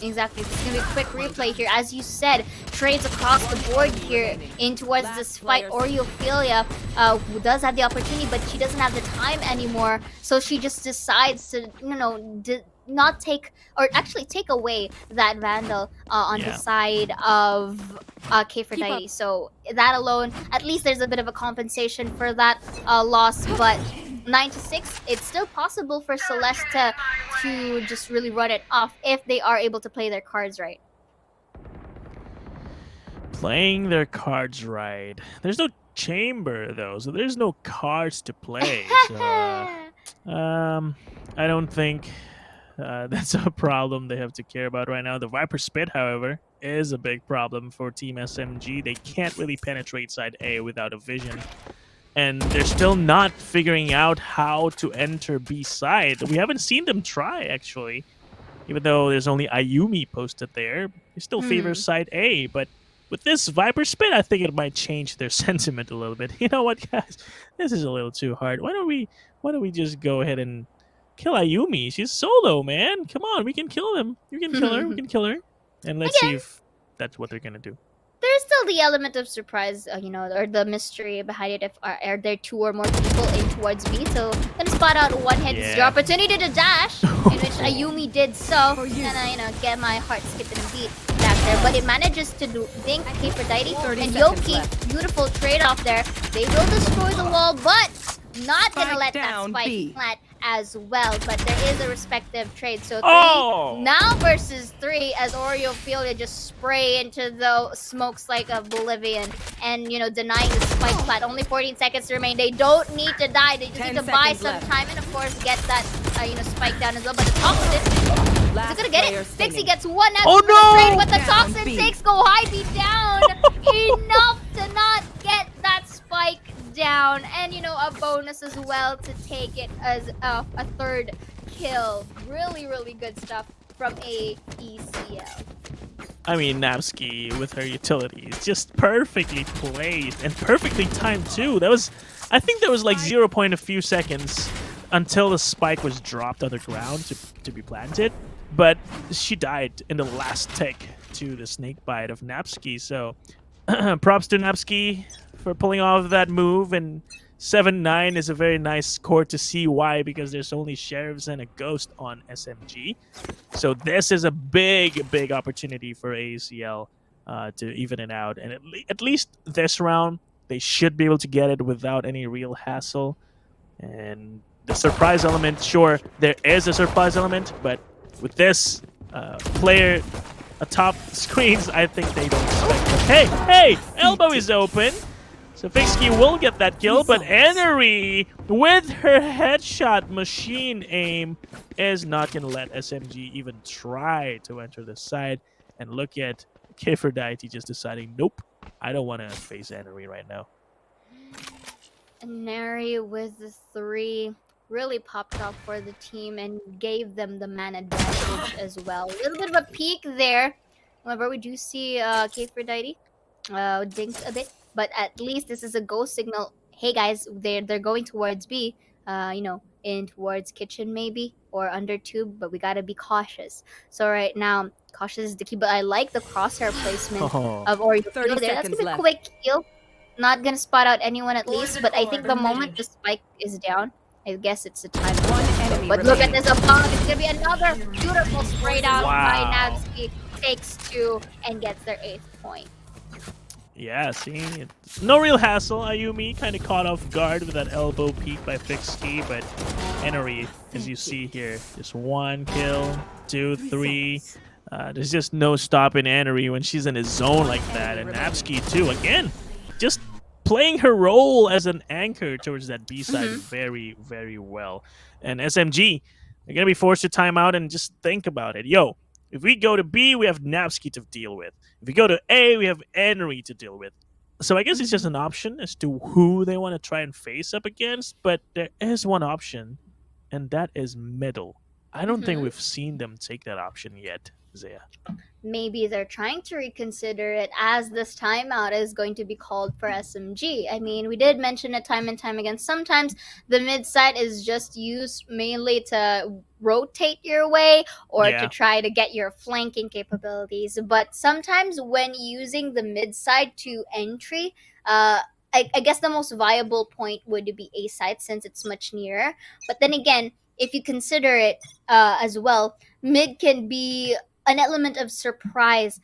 Exactly. This is going to be a quick replay here. As you said, trades across the board here in towards this fight. Oriophilia does have the opportunity, but she doesn't have the time anymore. So she just decides to, not take, or actually take away that Vandal on the side of Aphrodite. So that alone, at least there's a bit of a compensation for that loss, but 9-6, it's still possible for Celeste to just really run it off if they are able to play their cards right. Playing their cards right. There's no chamber though, so there's no cards to play. So, I don't think that's a problem they have to care about right now. The Viper Spit, however, is a big problem for Team SMG. They can't really penetrate side A without a vision. And they're still not figuring out how to enter B side. We haven't seen them try, actually. Even though there's only Ayumi posted there, they still favor side A. But with this Viper Spit, I think it might change their sentiment a little bit. You know what, guys? This is a little too hard. Why don't we just go ahead and kill Ayumi? She's solo, man. Come on, we can kill them. You can kill her. We can kill her. And let's see if that's what they're gonna do. There's still the element of surprise, or the mystery behind it. If are there 2 or more people in towards B, so gonna spot out one hit. This is your opportunity to dash, in which Ayumi did so. And get my heart skipping a beat back there, but it manages to dink Aphrodite and Yoki. Beautiful trade off there. They will destroy the wall, but not gonna let that spike plant as well. But there is a respective trade. So 3 now versus 3 as Oriophilia just spray into the smokes like oblivion and denying the spike plant. Only 14 seconds to remain. They don't need to die. They just need to buy some time and of course get that spike down as well. But the toxin is gonna get it. Fixie gets one out the trade, but the toxin 6 go high beat down. Enough to not get that spike down, and a bonus as well to take it as a 3rd kill. Really good stuff from AECL. I mean, Napski with her utilities just perfectly placed and perfectly timed too. I think there was like 0 point a few seconds until the spike was dropped on the ground to be planted, but she died in the last tick to the snake bite of Napski. So props to Napski for pulling off that move, and 7-9 is a very nice score to see. Why? Because there's only sheriffs and a ghost on SMG. So this is a big opportunity for AECL to even it out, and at least this round they should be able to get it without any real hassle. And the surprise element, sure, there is a surprise element, but with this player atop screens, I think they don't expect it. Hey, elbow is open. So Fixie will get that kill, but Enery, with her headshot machine aim, is not going to let SMG even try to enter the side. And look at Aphrodite just deciding, nope, I don't want to face Enery right now. Enery with the 3 really popped off for the team and gave them the man advantage as well. A little bit of a peek there. However, we do see Aphrodite dinked a bit. But at least this is a go signal. Hey guys, they're going towards B, in towards kitchen maybe or under tube, but we gotta be cautious. So right now, cautious is the key. But I like the crosshair placement of Oriophilia. 30 That's seconds gonna be a left. quick heal. Not gonna spot out anyone at least, but I think the moment the spike is down, I guess it's the time. But look at this above. It's gonna be another beautiful spray down by Navsky. Takes 2 and gets their 8th point. Yeah, see, no real hassle. Ayumi kind of caught off guard with that elbow peek by Fixkey, but Enery, as you see here, just 1 kill, 2, 3. There's just no stopping Enery when she's in a zone like that, and Napsky too. Again, just playing her role as an anchor towards that B side very, very well. And SMG, they're gonna be forced to time out and just think about it. Yo, if we go to B, we have Napsky to deal with. If we go to A, we have Enery to deal with. So I guess it's just an option as to who they want to try and face up against. But there is one option, and that is middle. I don't think we've seen them take that option yet, Zaya. Maybe they're trying to reconsider it as this timeout is going to be called for SMG. I mean, we did mention it time and time again. Sometimes the mid side is just used mainly to rotate your way or to try to get your flanking capabilities. But sometimes when using the mid side to entry, I guess the most viable point would be A side since it's much nearer. But then again, if you consider it as well, mid can be an element of surprise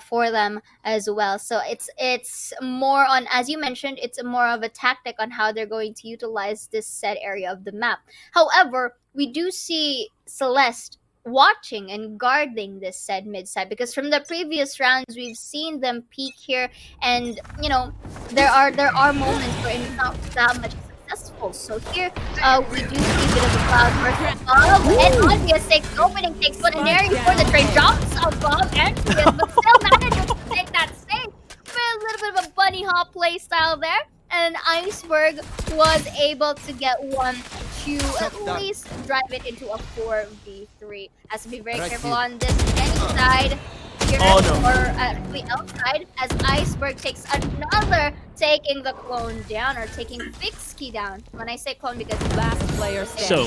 for them as well. So it's more on, as you mentioned, it's more of a tactic on how they're going to utilize this set area of the map. However, we do see Celeste watching and guarding this said mid side, because from the previous rounds we've seen them peek here, and you know there are moments where it's not that much successful. So here we do see a bit of a cloud burst above, and Obvious takes opening, takes one in area for the trade, jumps above Envious, but still manages to take that save with a little bit of a bunny hop play style there. And Iceberg was able to get one to at least drive it into a 4v3. Has to be very careful on this any side here, or actually outside, as Iceberg takes another, taking the clone down, or taking Fixkey down. When I say clone, because Last player standing.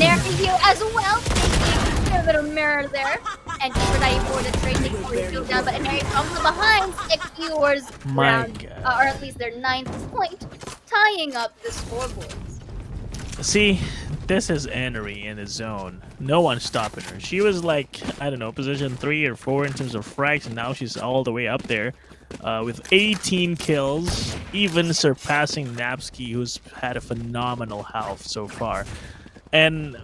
Neryu as well, taking a bit of mirror there. And Keeper for the trade, takes the kill down, but Neryu comes from behind, secures round, or at least their 9th point, tying up the scoreboards. See, this is Enery in the zone. No one's stopping her. She was like, I don't know, position 3 or 4 in terms of frags, and now she's all the way up there with 18 kills, even surpassing Napsky, who's had a phenomenal health so far. And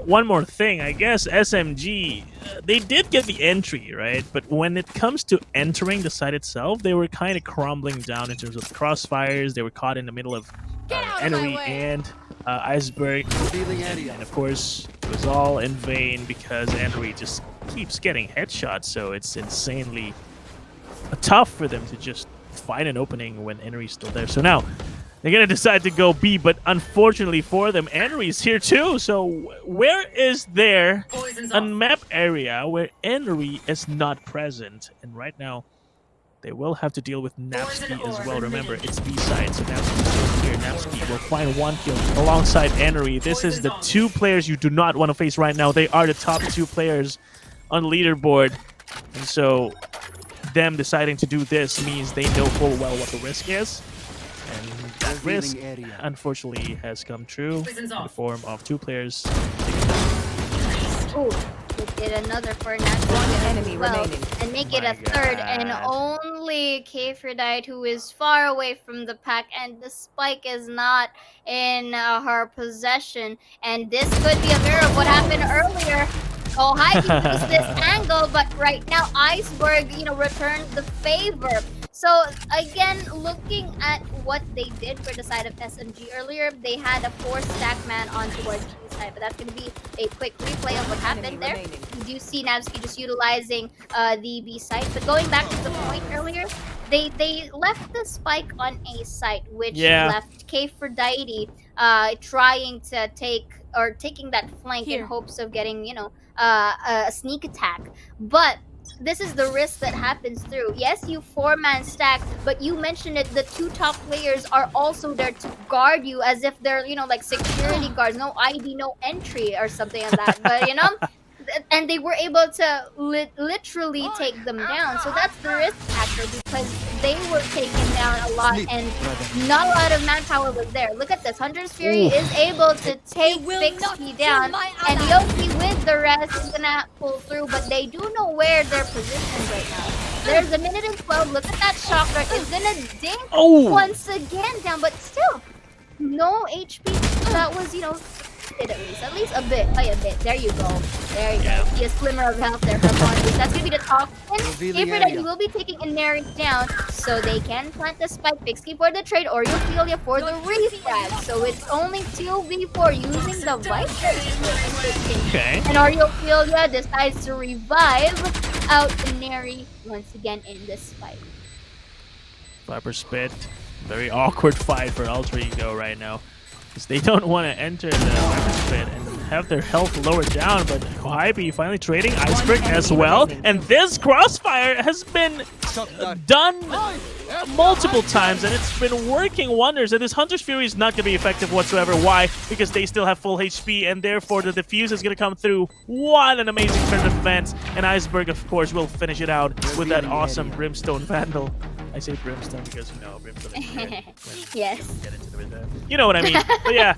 one more thing, I guess SMG, they did get the entry, right? But when it comes to entering the site itself, they were kind of crumbling down in terms of crossfires. They were caught in the middle of Enery and Iceberg, and of course it was all in vain because Enery just keeps getting headshots, so it's insanely tough for them to just find an opening when Enery's still there. So now they're gonna decide to go B, but unfortunately for them, Enery's here too. So where is there a map area where Enery is not present? And right now they will have to deal with Napsky as well. Remember, it's B side, so Napsky's still here. Napsky will find 1 kill alongside Enery. This is the 2 players you do not want to face right now. They are the top 2 players on leaderboard. And so them deciding to do this means they know full well what the risk is. And that risk, unfortunately, has come true in the form of 2 players. Ooh. They did another for a natural enemy remaining and make it a 3rd, and only Kfredite, who is far away from the pack, and the spike is not in her possession. And this could be a mirror of what happened earlier. Oh, hi, can lose this angle, but right now Iceberg, returned the favor. So again, looking at what they did for the side of SMG earlier, they had a 4-stack man on towards G side, but that's going to be a quick replay of what happened there. You do see Napsky just utilizing the B side, but going back to the point earlier, they left the spike on A site, which left Kfredite trying to taking that flank in hopes of getting, a sneak attack. But this is the risk that happens through. Yes, you 4-man stack, but you mentioned it, the 2 top players are also there to guard you as if they're, like security guards, no ID, no entry or something like that. But, and they were able to literally take them down. So that's the risk factor, because they were taken down a lot and not a lot of manpower was there. Look at this. Hunter's Fury is able to take Fixkey down, and Yoki with the rest is going to pull through, but they do know where they're positioned right now. There's a minute and 12. Look at that shocker. It's gonna ding once again down, but still no HP. That was, you know, at least a bit, by a bit. There you go. There you go. See a slimmer of health there from Bo3. That's gonna be the top. And Aphrodite will be taking Inari down, so they can plant the spike. Pixie for the trade, or Ophelia for the refrag. So it's only 2v4 using the Viper. Okay. And Ophelia decides to revive out Inari once again in this fight. Viper Spit. Very awkward fight for Alter Ego right now. They don't want to enter the Viper Spit and have their health lowered down, but Kohaibee finally trading Iceberg as well. And this crossfire has been done multiple times, and it's been working wonders. And this Hunter's Fury is not going to be effective whatsoever. Why? Because they still have full HP, and therefore the defuse is going to come through. What an amazing turn of defense. And Iceberg, of course, will finish it out with that awesome Brimstone Vandal. I say Brimstone because, you know, Brimstone is red. Yes. Get into the you know what I mean. But yeah,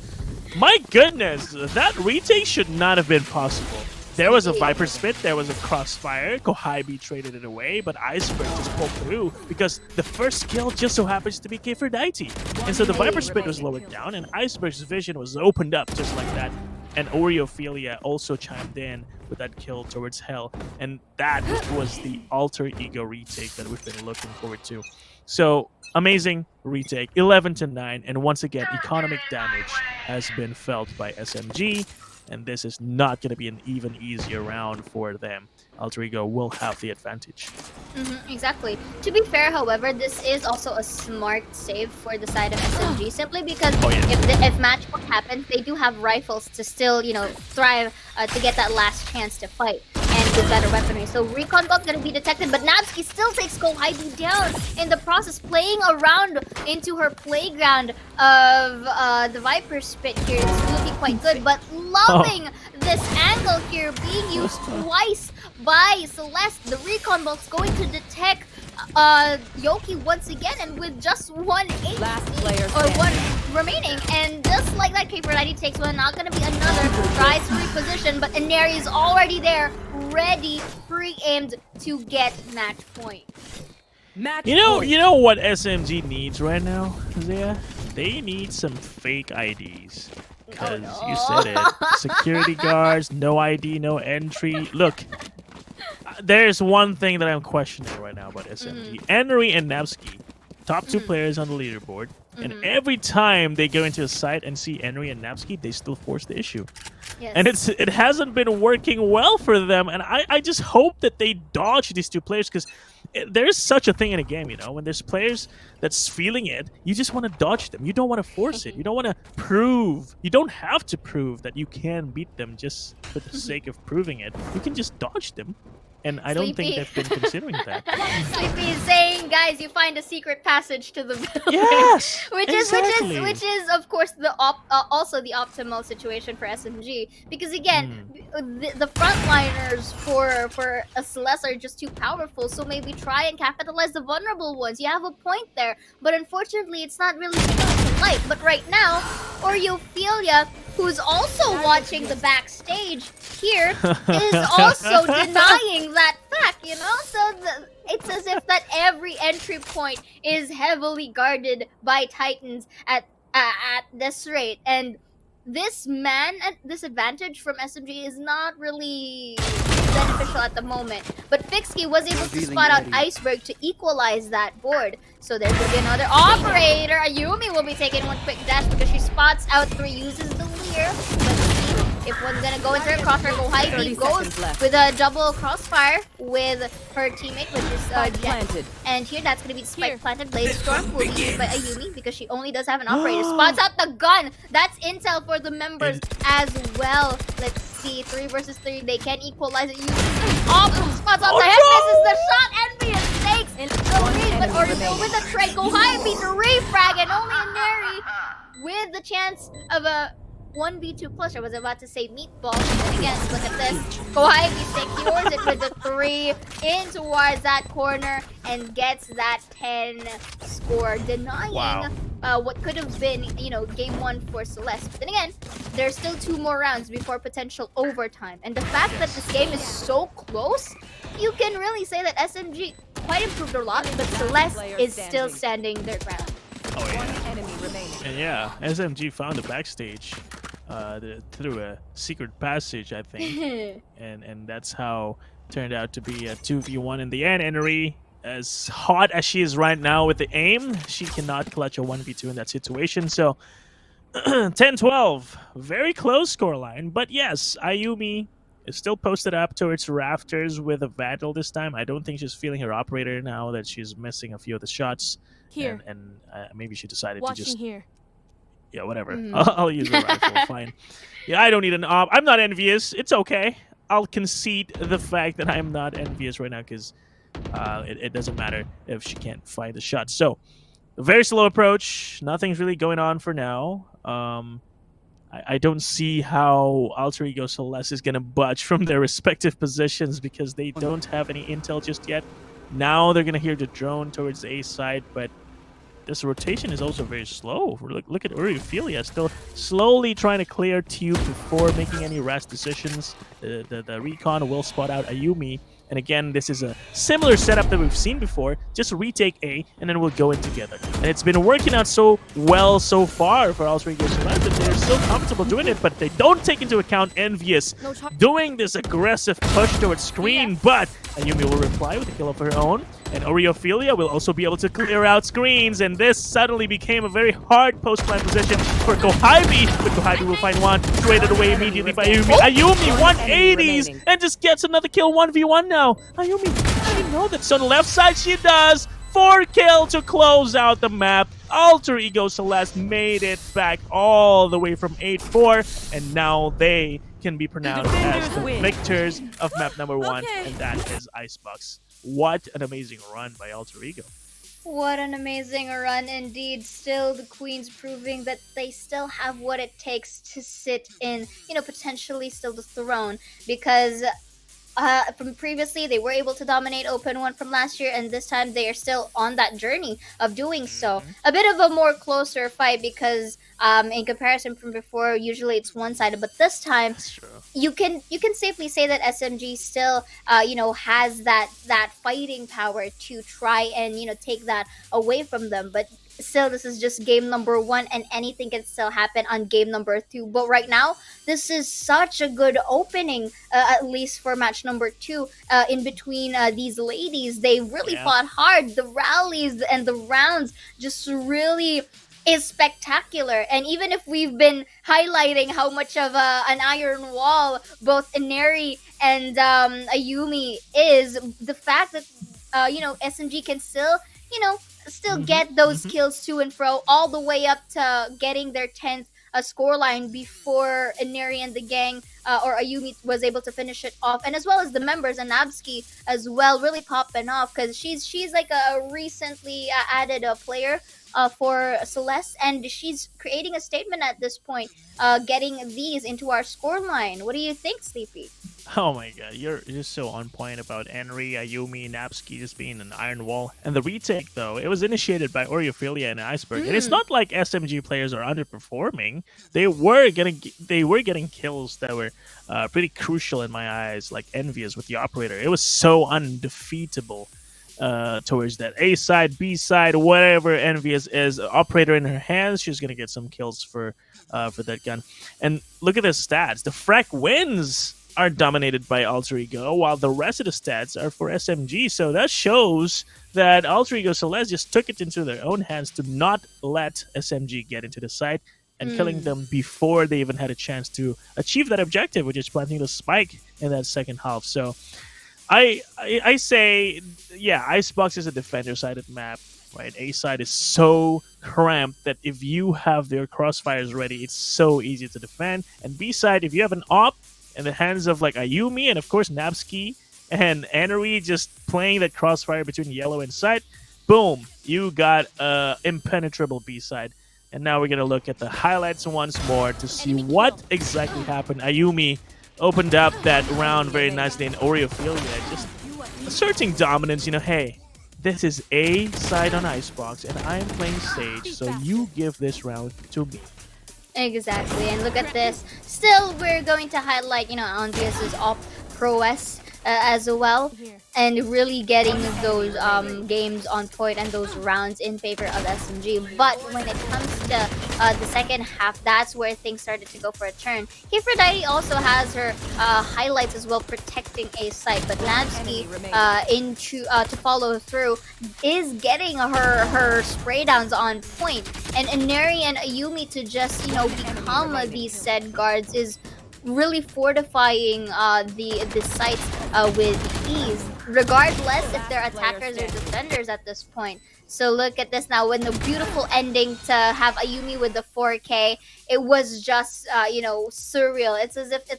my goodness, that retake should not have been possible. There was a Viper Spit, there was a Crossfire, Kohaibee traded it away, but Iceberg just pulled through because the first kill just so happens to be Aphrodite. And so the Viper Spit was lowered down and Iceberg's vision was opened up just like that. And Ophelia also chimed in with that kill towards Hell. And that was the Alter Ego retake that we've been looking forward to. So, amazing retake, 11-9. And once again, economic damage has been felt by SMG. And this is not going to be an even easier round for them. Alter Ego will have the advantage. Exactly. To be fair, however, this is also a smart save for the side of SMG, simply because if match point happens, they do have rifles to still, you know, thrive to get that last chance to fight and with better weaponry. So Recon Bug's gonna be detected, but Natsuki still takes Kohaibee down in the process, playing around into her playground of the Viper Spit here. It's really quite good, but loving this angle here being used twice by Celeste. The Recon Bolt's going to detect Yoki once again, and with just one remaining, and just like that, Aphrodite takes one. Not gonna be another. Tries to reposition, but Inari is already there, ready, pre-aimed to get match point. You know what SMG needs right now, Zaya? They need some fake IDs. Because you said it. Security guards, no ID, no entry. Look, there's one thing that I'm questioning right now about SMG. Enri and Napski, top two players on the leaderboard. And every time they go into a site and see Enri and Napski, they still force the issue. Yes. And it hasn't been working well for them. And I just hope that they dodge these two players, because there's such a thing in a game, you know, when there's players that's feeling it, you just want to dodge them. You don't want to force it. You don't want to prove. You don't have to prove that you can beat them just for the sake of proving it. You can just dodge them. And I don't think they've been considering that. Sleepy is saying, guys, you find a secret passage to the building. Yes, which is of course the also the optimal situation for SMG, because again, the frontliners for a Celeste are just too powerful. So maybe try and capitalize the vulnerable ones. You have a point there, but unfortunately, it's not really light. But right now, Ophelia, who's also watching the backstage here, is also denying that fact, you know? So it's as if that every entry point is heavily guarded by Titans at this rate. And this advantage from SMG is not really beneficial at the moment. But Fixie was able to spot out Iceberg to equalize that board. So there's going to be another operator. Ayumi will be taking one quick dash because she spots out 3, uses the leer. If one's gonna go into her crossfire, Kohaibee goes with a double crossfire with her teammate, which is Jet. And here, that's gonna be spike planted. Blaze Storm will be used by Ayumi because she only does have an operator. Spots out the gun. That's intel for the members as well. Let's see, 3 versus 3. They can equalize it. Spots out the head, misses the shot. Envious takes the lead, but Oreo with a trade. Kohaibee to refrag, and only Inari with the chance of a 1v2 plus. I was about to say meatball. But again, look at this. Kohaibee secures it with the 3 in towards that corner and gets that 10 score, denying what could have been, game one for Celeste. But then again, there's still 2 more rounds before potential overtime. And the fact that this game is so close, you can really say that SMG quite improved a lot, but Celeste is still standing their ground. Oh One yeah. enemy remaining. And yeah, SMG found the backstage through a secret passage, I think. and that's how turned out to be a 2v1 in the end. Enery, as hot as she is right now with the aim, she cannot clutch a 1v2 in that situation. So 10-12, very close scoreline. But yes, Ayumi is still posted up towards rafters with a Vandal this time. I don't think she's feeling her operator now that she's missing a few of the shots. Here. And maybe she decided to Watching just here. yeah, whatever. I'll use a rifle. Fine. Yeah, I don't need an op. I'm not envious. It's okay. I'll concede the fact that I'm not envious right now because it doesn't matter if she can't find the shot. So, very slow approach. Nothing's really going on for now. I don't see how Alter Ego Celeste is going to budge from their respective positions because they don't have any intel just yet. Now they're going to hear the drone towards the A side, but this rotation is also very slow. Look at Ophelia still slowly trying to clear Tube before making any rash decisions. The recon will spot out Ayumi. And again, this is a similar setup that we've seen before. Just retake A, and then we'll go in together. And it's been working out so well so far for Alter Ego Celeste that they're so comfortable doing it, but they don't take into account Envious doing this aggressive push towards screen. But Ayumi will reply with a kill of her own. And Ophelia will also be able to clear out screens, and this suddenly became a very hard post-plant position for Kohibi, but Kohibi will find one, traded away immediately by Ayumi. Ayumi 180s and just gets another kill 1v1 now. Ayumi, I know that's on the left side, she does. 4 kill to close out the map. Alter Ego Celeste made it back all the way from 8-4, and now they can be pronounced as the victors of map number 1, and that is Icebox. What an amazing run by Alter Ego. What an amazing run indeed. Still, the Queens proving that they still have what it takes to sit in, potentially still the throne. Because from previously, they were able to dominate Open 1 from last year, and this time they are still on that journey of doing so. A bit of a more closer fight because in comparison from before, usually it's one-sided, but this time you can safely say that SMG still has that fighting power to try and take that away from them. But still, this is just game number 1, and anything can still happen on game number 2. But right now, this is such a good opening, at least for match number 2. In between these ladies, they really fought hard. The rallies and the rounds just really is spectacular. And even if we've been highlighting how much of an iron wall both Ineri and Ayumi is, the fact that SMG can still get those kills to and fro all the way up to getting their 10th scoreline before Ineri and the gang or Ayumi was able to finish it off, and as well as the members and Nabsky as well really popping off because she's like a recently added player for Celeste, and she's creating a statement at this point, getting these into our scoreline. What do you think, Sleepy? Oh my god, you're just so on point about Henry, Ayumi, Napsky just being an iron wall. And the retake, though, it was initiated by Ophelia and Iceberg. And it's not like SMG players are underperforming. They were getting kills that were pretty crucial in my eyes, like Envious with the operator. It was so undefeatable towards that A side, B side, whatever Envious is. Operator in her hands, she's gonna get some kills for that gun. And look at the stats. The frac wins are dominated by Alter Ego, while the rest of the stats are for SMG. So that shows that Alter Ego Celeste just took it into their own hands to not let SMG get into the site and killing them before they even had a chance to achieve that objective, which is planting the spike in that second half. So I say, yeah, Icebox is a defender-sided map, right? A side is so cramped that if you have their crossfires ready, it's so easy to defend. And B side, if you have an op in the hands of like Ayumi and of course Nabsky and Enery just playing that crossfire between yellow and side, boom, you got impenetrable B side. And now we're gonna look at the highlights once more to see what exactly happened. Ayumi opened up that round very nicely, and Ophelia just asserting dominance. Hey, This is A side on Icebox, and I am playing Sage, so you give this round to me. Exactly, and look at this. Still, we're going to highlight, Andreas's op prowess as well, and really getting those games on point and those rounds in favor of SMG. But when it comes to the second half, that's where things started to go for a turn. Kifradite also has her highlights as well, protecting a site, but Lamsky to follow through is getting her spray downs on point, and Neri and Ayumi to just become these said guards is really fortifying the sites with ease, regardless if they're attackers or defenders at this point. So look at this now, when the beautiful ending to have Ayumi with the 4K, it was just surreal. It's as if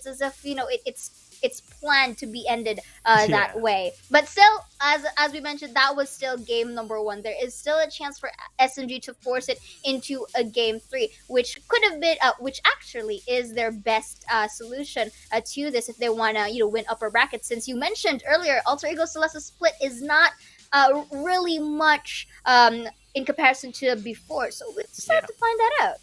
it's planned to be ended that way. But still, as we mentioned, that was still game number 1. There is still a chance for SMG to force it into a game 3, which could have been, which actually is their best solution to this if they want to win upper brackets. Since you mentioned earlier, Alter Ego Celeste split is not really much in comparison to before. So let's start to find that out.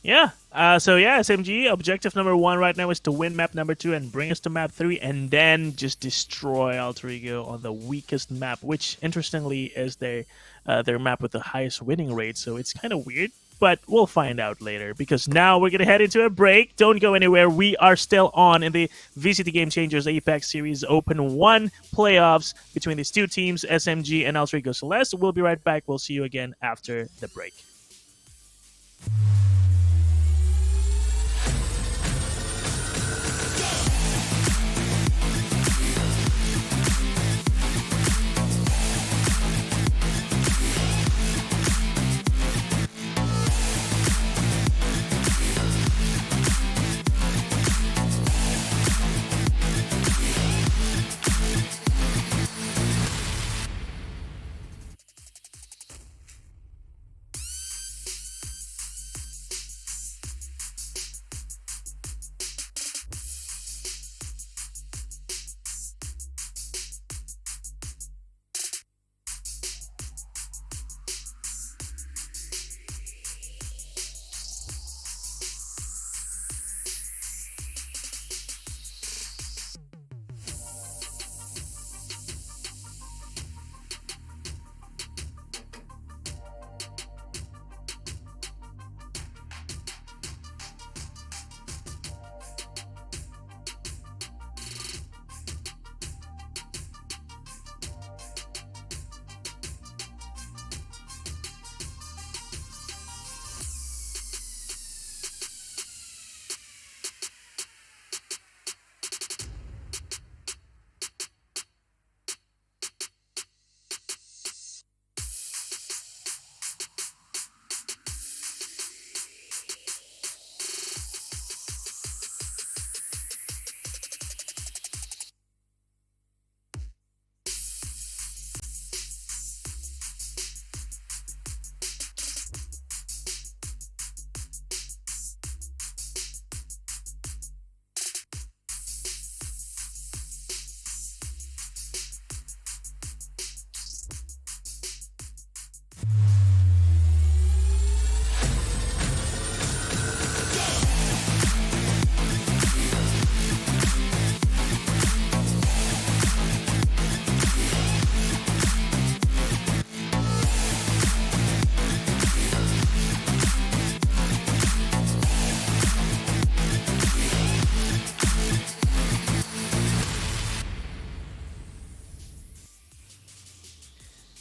Yeah. SMG, objective number 1 right now is to win map number 2 and bring us to map 3, and then just destroy Alter Ego on the weakest map, which interestingly is their map with the highest winning rate. So it's kind of weird, but we'll find out later, because now we're going to head into a break. Don't go anywhere. We are still on in the VCT Game Changers APAC Series Open 1 playoffs between these two teams, SMG and Alter Ego Celeste. We'll be right back. We'll see you again after the break.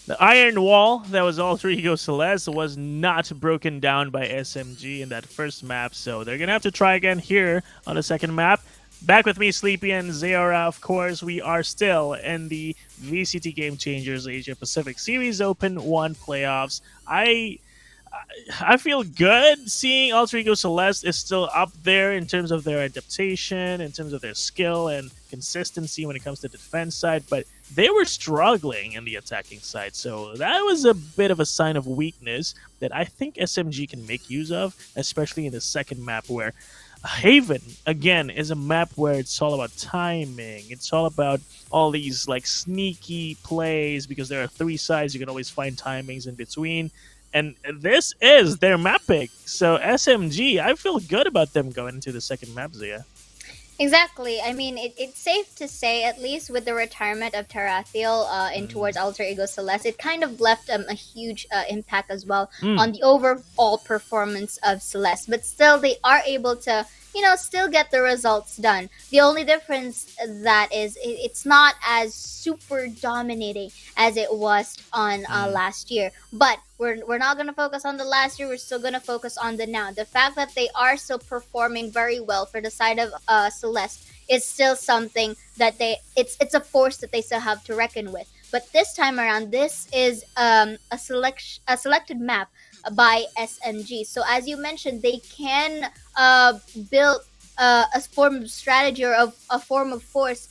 The iron wall that was Alter Ego Celeste was not broken down by SMG in that first map, so they're going to have to try again here on the second map. Back with me, Sleepy and Zeora, of course. We are still in the VCT Game Changers Asia Pacific Series Open 1 playoffs. I feel good seeing Alter Ego Celeste is still up there in terms of their adaptation, in terms of their skill and consistency when it comes to the defense side, but they were struggling in the attacking side. So that was a bit of a sign of weakness that I think SMG can make use of, especially in the second map where Haven again is a map where it's all about timing. It's all about all these like sneaky plays because there are three sides. You can always find timings in between, and this is their map pick. So SMG, I feel good about them going into the second map, Zia. Exactly. I mean, it's safe to say, at least with the retirement of Tarathiel in towards Alter Ego Celeste, it kind of left a huge impact as well Mm. on the overall performance of Celeste. But still, they are able to, still get the results done. The only difference that is, it's not as super dominating as it was on Mm. last year. But we're not going to focus on the last year. We're still going to focus on the now. The fact that they are still performing very well for the side of Celeste is still something that it's a force that they still have to reckon with. But this time around, this is a selected map by SMG. So as you mentioned, they can build a form of strategy or a form of force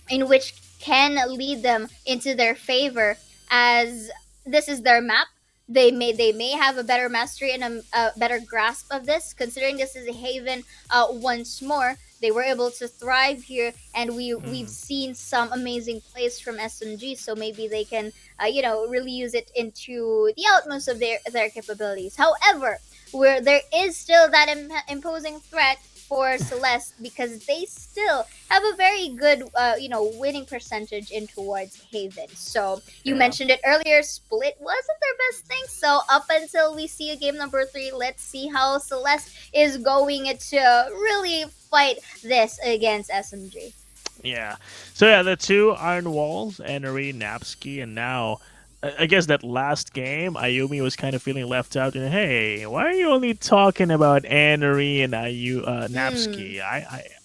in which can lead them into their favor, as this is their map. They may have a better mastery and a better grasp of this, considering this is a haven. Once more, they were able to thrive here, and we've Mm. seen some amazing plays from SMG. So maybe they can really use it into the utmost of their capabilities. However, where there is still that imposing threat for Celeste, because they still have a very good winning percentage in towards Haven. So you Yeah. mentioned it earlier, Split wasn't their best thing. So up until we see a game number 3, let's see how Celeste is going to really fight this against SMG. Yeah. So yeah, the two Iron Walls, Enery, Napski, and now I guess that last game, Ayumi was kind of feeling left out. And hey, why are you only talking about Enery and Hmm. Napski?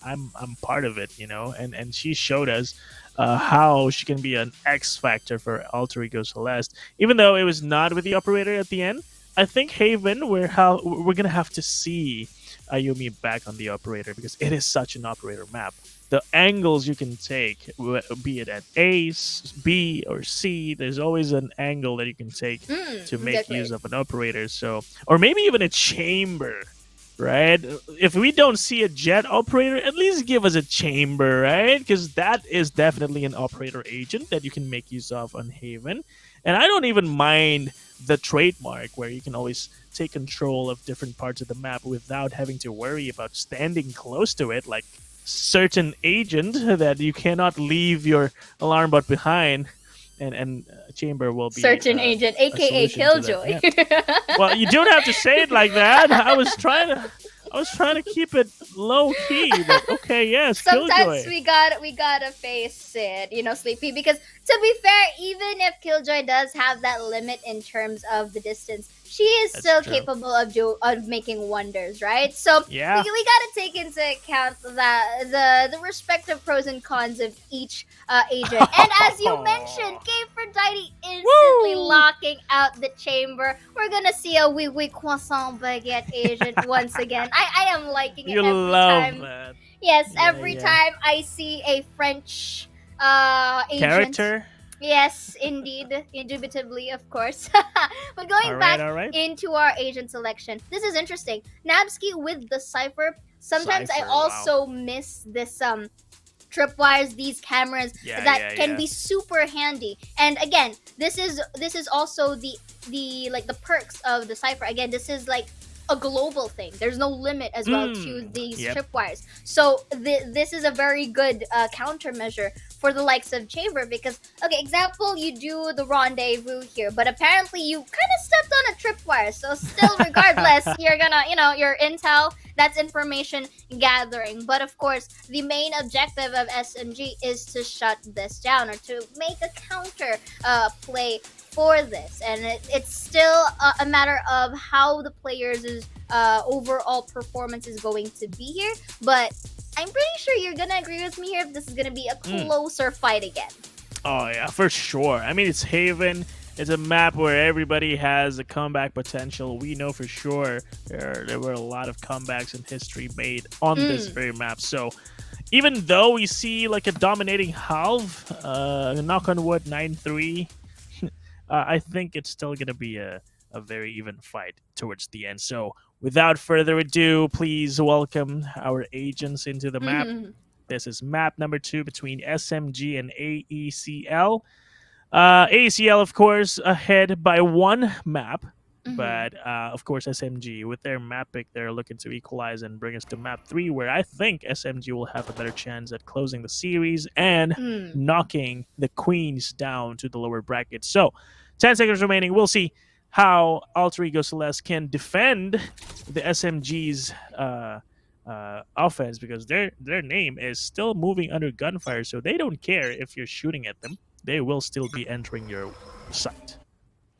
I'm part of it, you know. And she showed us how she can be an X factor for Alter Ego Celeste, even though it was not with the operator at the end. I think Haven, we're gonna have to see Ayumi back on the operator because it is such an operator map. The angles you can take, be it at A, B, or C, there's always an angle that you can take to make use Exactly. of an operator. So, or maybe even a chamber, right? If we don't see a jet operator, at least give us a chamber, right? Because that is definitely an operator agent that you can make use of on Haven. And I don't even mind the trademark where you can always take control of different parts of the map without having to worry about standing close to it, like certain agent that you cannot leave your alarm bot behind, and chamber will be Certain agent, a aka solution to that. Killjoy. Yeah. Well, you don't have to say it like that. I was trying to keep it low key, but okay, yes, Sometimes Killjoy. we gotta face it, Sleepy. Because to be fair, even if Killjoy does have that limit in terms of the distance, she is That's still true. capable of making wonders, right? So we, Yeah. we gotta take into account the respective pros and cons of each agent. And as you mentioned, Aphrodite instantly Woo! locking out the chamber. We're gonna see a wee wee croissant baguette agent once again. I am liking it You every love time. that. Yes, Yeah, every yeah. time I see a French agent. Character. Yes, indeed, indubitably, of course. But All going right, back all right. into our agent selection, this is interesting. Nabsky with the cipher. Sometimes I Cipher. Wow. also miss this tripwires, these cameras Yeah, that yeah, can yeah. be super handy. And again, this is also the like the perks of the cipher. Again, this is like a global thing. There's no limit as well to these Yep. tripwires. So this is a very good countermeasure for the likes of chamber, because okay, example, you do the rendezvous here, but apparently you kind of stepped on a tripwire. So still, regardless, you're gonna, your intel, that's information gathering. But of course, the main objective of SMG is to shut this down, or to make a counter play for this. And it's still a matter of how the players' overall performance is going to be here. But I'm pretty sure you're gonna agree with me here if this is gonna be a Mm. closer fight again. Oh yeah, for sure. I mean, it's Haven. It's a map where everybody has a comeback potential. We know for sure there were a lot of comebacks in history made on this Mm. very map. So even though we see like a dominating halve, knock on wood 9-3, I think it's still gonna be a very even fight towards the end. So without further ado, please welcome our agents into the map. This is map number 2 between SMG and AECL. AECL, of course, ahead by 1 map. But, of course, SMG, with their map pick, they're looking to equalize and bring us to map 3, where I think SMG will have a better chance at closing the series and knocking the Queens down to the lower bracket. So, 10 seconds remaining. We'll see how Alter Ego Celeste can defend the SMG's offense, because their name is still moving under gunfire, so they don't care if you're shooting at them. They will still be entering your sight.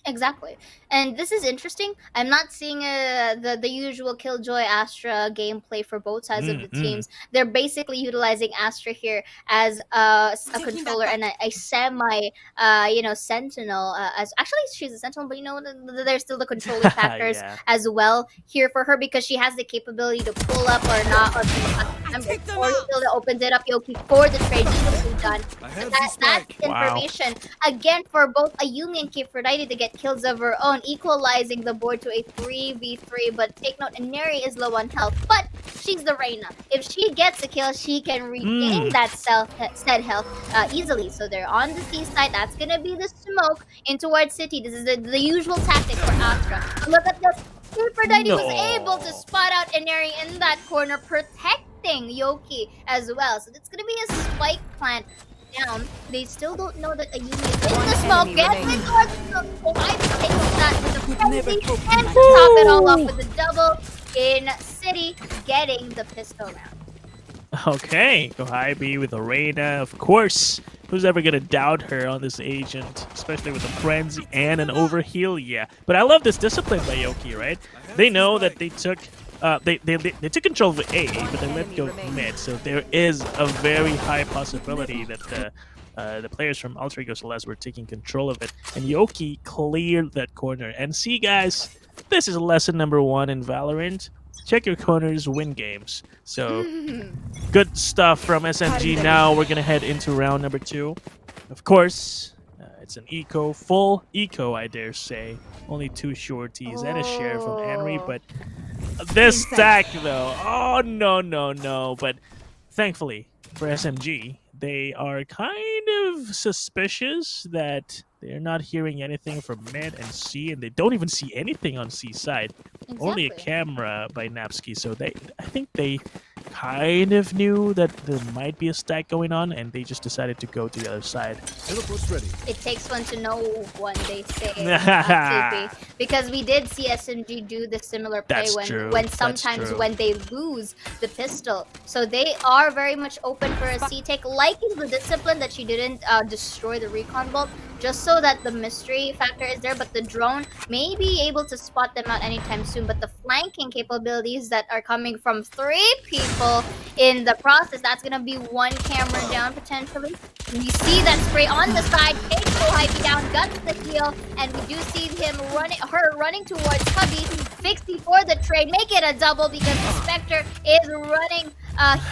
Exactly. And this is interesting. I'm not seeing the usual Killjoy Astra gameplay for both sides of the teams. They're basically utilizing Astra here as a controller and a semi sentinel. As actually she's a sentinel, but there's still the controlling factors as well here for her, because she has the capability to pull up or not, or still opens it up Yoki for the trade easily done. That's information again for both Ayumi and Kifrodite to get kills of her own, equalizing the board to a 3v3. But take note, Inari is low on health, but she's the Reina. If she gets a kill, she can regain that said health easily. So they're on the C side. That's gonna be the smoke in towards City. This is the usual tactic for Astra. Look at this. Kifrodite was able to spot out Inari in that corner, protecting Yoki as well. So it's gonna be a spike plant down. They still don't know that Ayumi is in the smoke. Gets it towards the smoke. I take that with the frenzy and to top it all off with the double in City, getting the pistol round. Okay, Gohaibi with a Reina, of course. Who's ever gonna doubt her on this agent, especially with a frenzy and an overheal? Yeah, but I love this discipline by Yoki, right? They know that they took they took control of A, but they let go mid, so there is a very high possibility that the players from Alter Ego Celeste were taking control of it, and Yoki cleared that corner. And see, guys, this is lesson number 1 in Valorant. Check your corners, win games. So, good stuff from SMG. Now we're gonna head into round number 2. Of course, it's an full eco, I dare say. Only 2 shorties and a share from Henry, but this stack, though, oh no. But thankfully for SMG, they are kind of suspicious that they're not hearing anything from mid and C, and they don't even see anything on C side. Exactly. Only a camera by Napsky, so I think they kind of knew that there might be a stack going on, and they just decided to go to the other side. Ready. It takes one to know one, they say. TP. Because we did see SMG do the similar play when sometimes when they lose the pistol. So they are very much open for a C take, liking the discipline that she didn't destroy the recon bolt, just so that the mystery factor is there, but the drone may be able to spot them out anytime soon. But the flanking capabilities that are coming from 3 people in the process, that's gonna be 1 camera down potentially. And you see that spray on the side, takes Gohaibi down, guts the heal, and we do see her running towards Hubby, Fixie for the trade, make it a double because the Spectre is running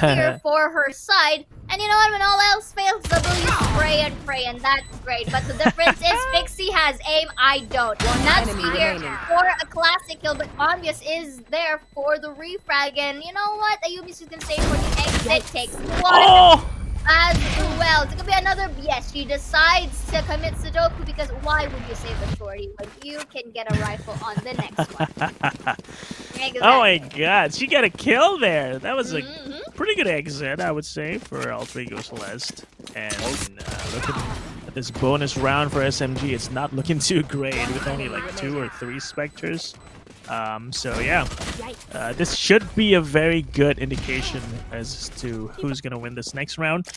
here for her side. And you know what, when all else fails, W spray and pray, and that's great. But the difference is Fixie has aim, I don't. Natsuki here for a classic kill, but Obvious is there for the refrag. And you know what, Ayumi's just gonna stay for the exit, takes one as well. It's gonna be another, yes, she decides to commit Sudoku, because why would you save a shorty when you can get a rifle on the next one? Exactly. Oh my god, she got a kill there. That was a pretty good exit, I would say, for Alter Ego Celeste. And looking at this bonus round for SMG, it's not looking too great with only like 2 or 3 Spectres. So yeah, this should be a very good indication as to who's gonna win this next round.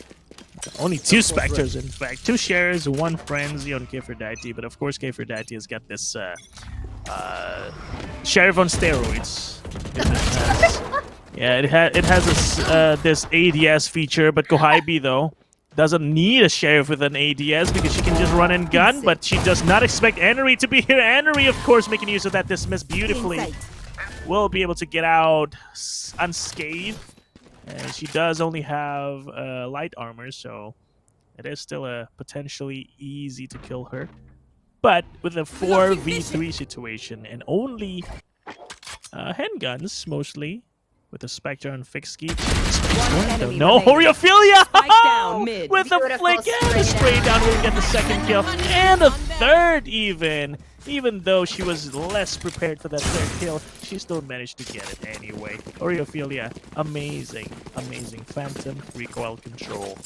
Only 2 Spectres, in fact. 2 shares, 1 frenzy on Kifrodite, but of course Kifrodite has got this Sheriff on steroids. It has this ADS feature, but Gohaibi though doesn't need a Sheriff with an ADS because she can just run and gun, but she does not expect Enery to be here. Enery, of course, making use of that dismiss beautifully. Will be able to get out unscathed. And she does only have light armor, so it is still potentially easy to kill her. But with a 4v3 situation and only handguns mostly, with the Spectre on fixed key. One enemy No, remaining. Horeophilia! Spike down mid. With a Beautiful flick and a spray spray down, we'll get the second kill. And a third even though she was less prepared for that third kill, she still managed to get it anyway. Horeophilia, amazing, amazing Phantom recoil control.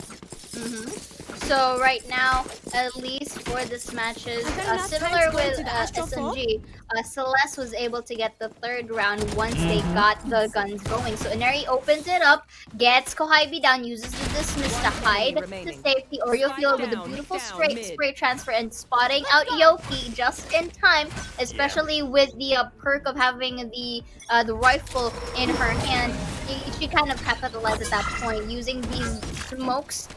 So right now, at least for this matches, similar with SMG, Celeste was able to get the third round once they got the guns going. So Ineri opens it up, gets Kohaibi down, uses the dismiss to hide to safety. Oreofield with a beautiful spray transfer and spotting out Yoki just in time, especially with the perk of having the rifle in her hand. She kind of capitalized at that point, using these smokes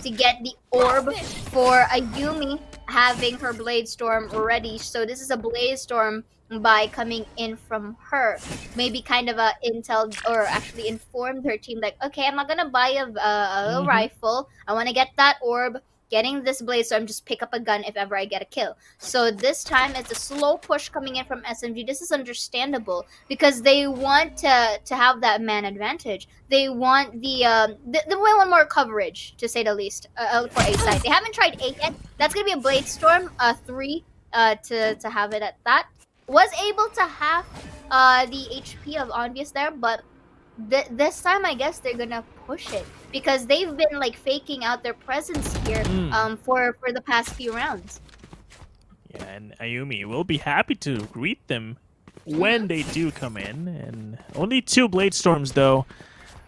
to get the orb for Ayumi having her Blade Storm ready. So this is a Blade Storm by coming in from her. Maybe kind of a intel, or actually informed her team like, okay, I'm not gonna buy a rifle. I want to get that orb. Getting this Blade Storm, just pick up a gun if ever I get a kill. So this time it's a slow push coming in from SMG. This is understandable because they want to have that man advantage. They want they want more coverage, to say the least, for A side. They haven't tried A yet. That's gonna be a Blade Storm 3 to have it at that. Was able to have the HP of Envious there, but this time I guess they're gonna push it because they've been like faking out their presence here for the past few rounds. Yeah, and Ayumi will be happy to greet them when they do come in. And only 2 Blade Storms though.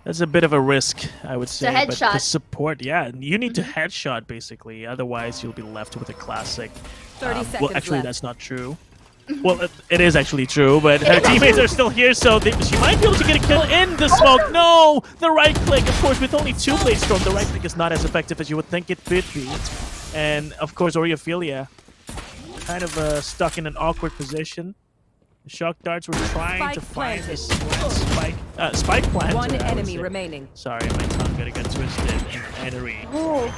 That's a bit of a risk, I would say. It's a headshot. But the support, yeah, you need to headshot basically. Otherwise, you'll be left with a classic. 30 seconds well, actually, left. that's not true. Well, it is actually true, but her teammates are still here, so she might be able to get a kill in the smoke. No! The right click, of course, with only 2 Blade Storm, the right click is not as effective as you would think it would be. And, of course, Oreophilia kind of stuck in an awkward position. The shock darts were trying to find this spike plant. One enemy remaining. Sorry, my tongue got twisted. And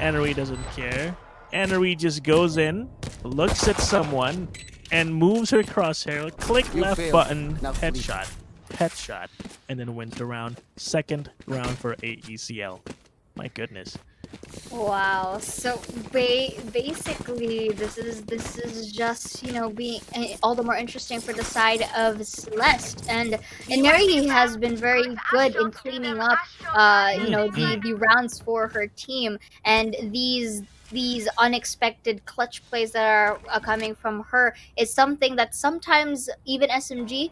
Annery doesn't care. Annery just goes in, looks at someone, and moves her crosshair, click left button, headshot, and then wins the round. Second round for AECL. My goodness. Wow. So basically, this is just, you know, being all the more interesting for the side of Celeste, and Ineri has been very good in cleaning up, you know, the rounds for her team, and these unexpected clutch plays that are coming from her is something that sometimes even SMG,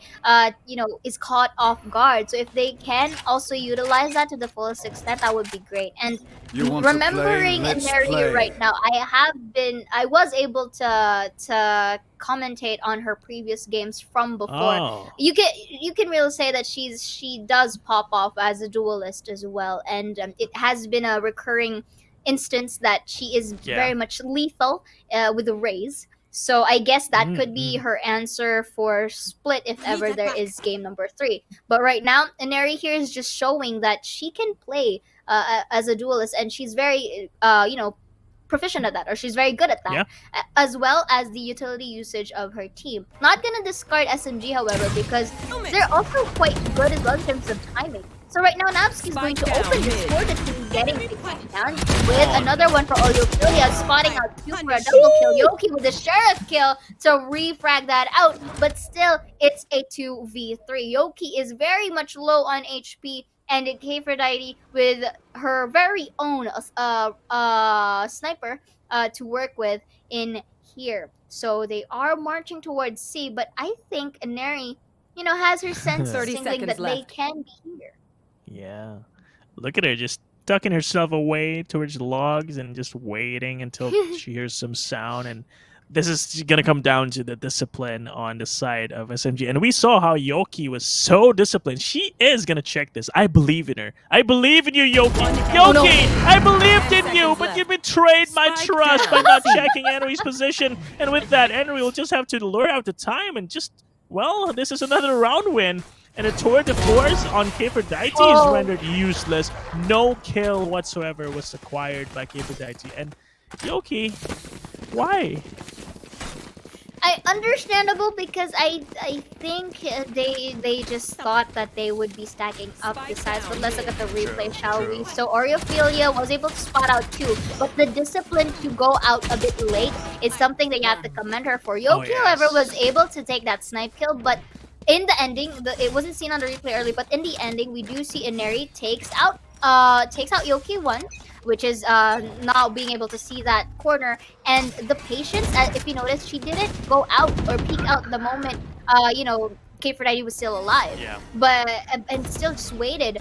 you know, is caught off guard. So if they can also utilize that to the fullest extent, that would be great. And remembering Ineri right now, I was able to commentate on her previous games from before. Oh. You can really say that she does pop off as a duelist as well, and it has been a recurring instance that she is very much lethal with the raise. So I guess that could be her answer for split if ever there is game number 3. But right now, Ineri here is just showing that she can play as a duelist, and she's very you know, proficient at that, or she's very good at that, as well as the utility usage of her team. Not gonna discard SMG, however, because they're also quite good as well in terms of timing. So right now, Napsky is going to open this for the team, getting the down with another one for Oreophilia, spotting out 2 for a double kill. Yoki with the Sheriff kill to refrag that out, but still, it's a 2v3. Yoki is very much low on HP, and Aphrodite with her very own sniper to work with in here. So they are marching towards C, but I think Ineri, you know, has her sense 30 signaling that seconds left. they can be here. Yeah. Look at her just tucking herself away towards the logs and just waiting until she hears some sound. And this is going to come down to the discipline on the side of SMG. And we saw how Yoki was so disciplined. She is going to check this. I believe in her. I believe in you, Yoki. Yoki, I believed in you, but you betrayed my trust by not checking Anri's position. And with that, Anri will just have to lure out the time and just, well, this is another round win. And a tour de force on Aphrodite is rendered useless. No kill whatsoever was acquired by Aphrodite. And Yoki, why? Understandable because I think they just thought that they would be stacking up the sides. But let's look at the replay, shall we? So Oreophilia was able to spot out too, but the discipline to go out a bit late is something that you have to commend her for. Yoki, however, was able to take that snipe kill, but in the ending, it wasn't seen on the replay early, but in the ending, we do see Ineri takes out Yoki 1, which is now being able to see that corner. And the patience, if you notice, she didn't go out or peek out the moment, you know, K490 was still alive. Yeah. But, and still just waited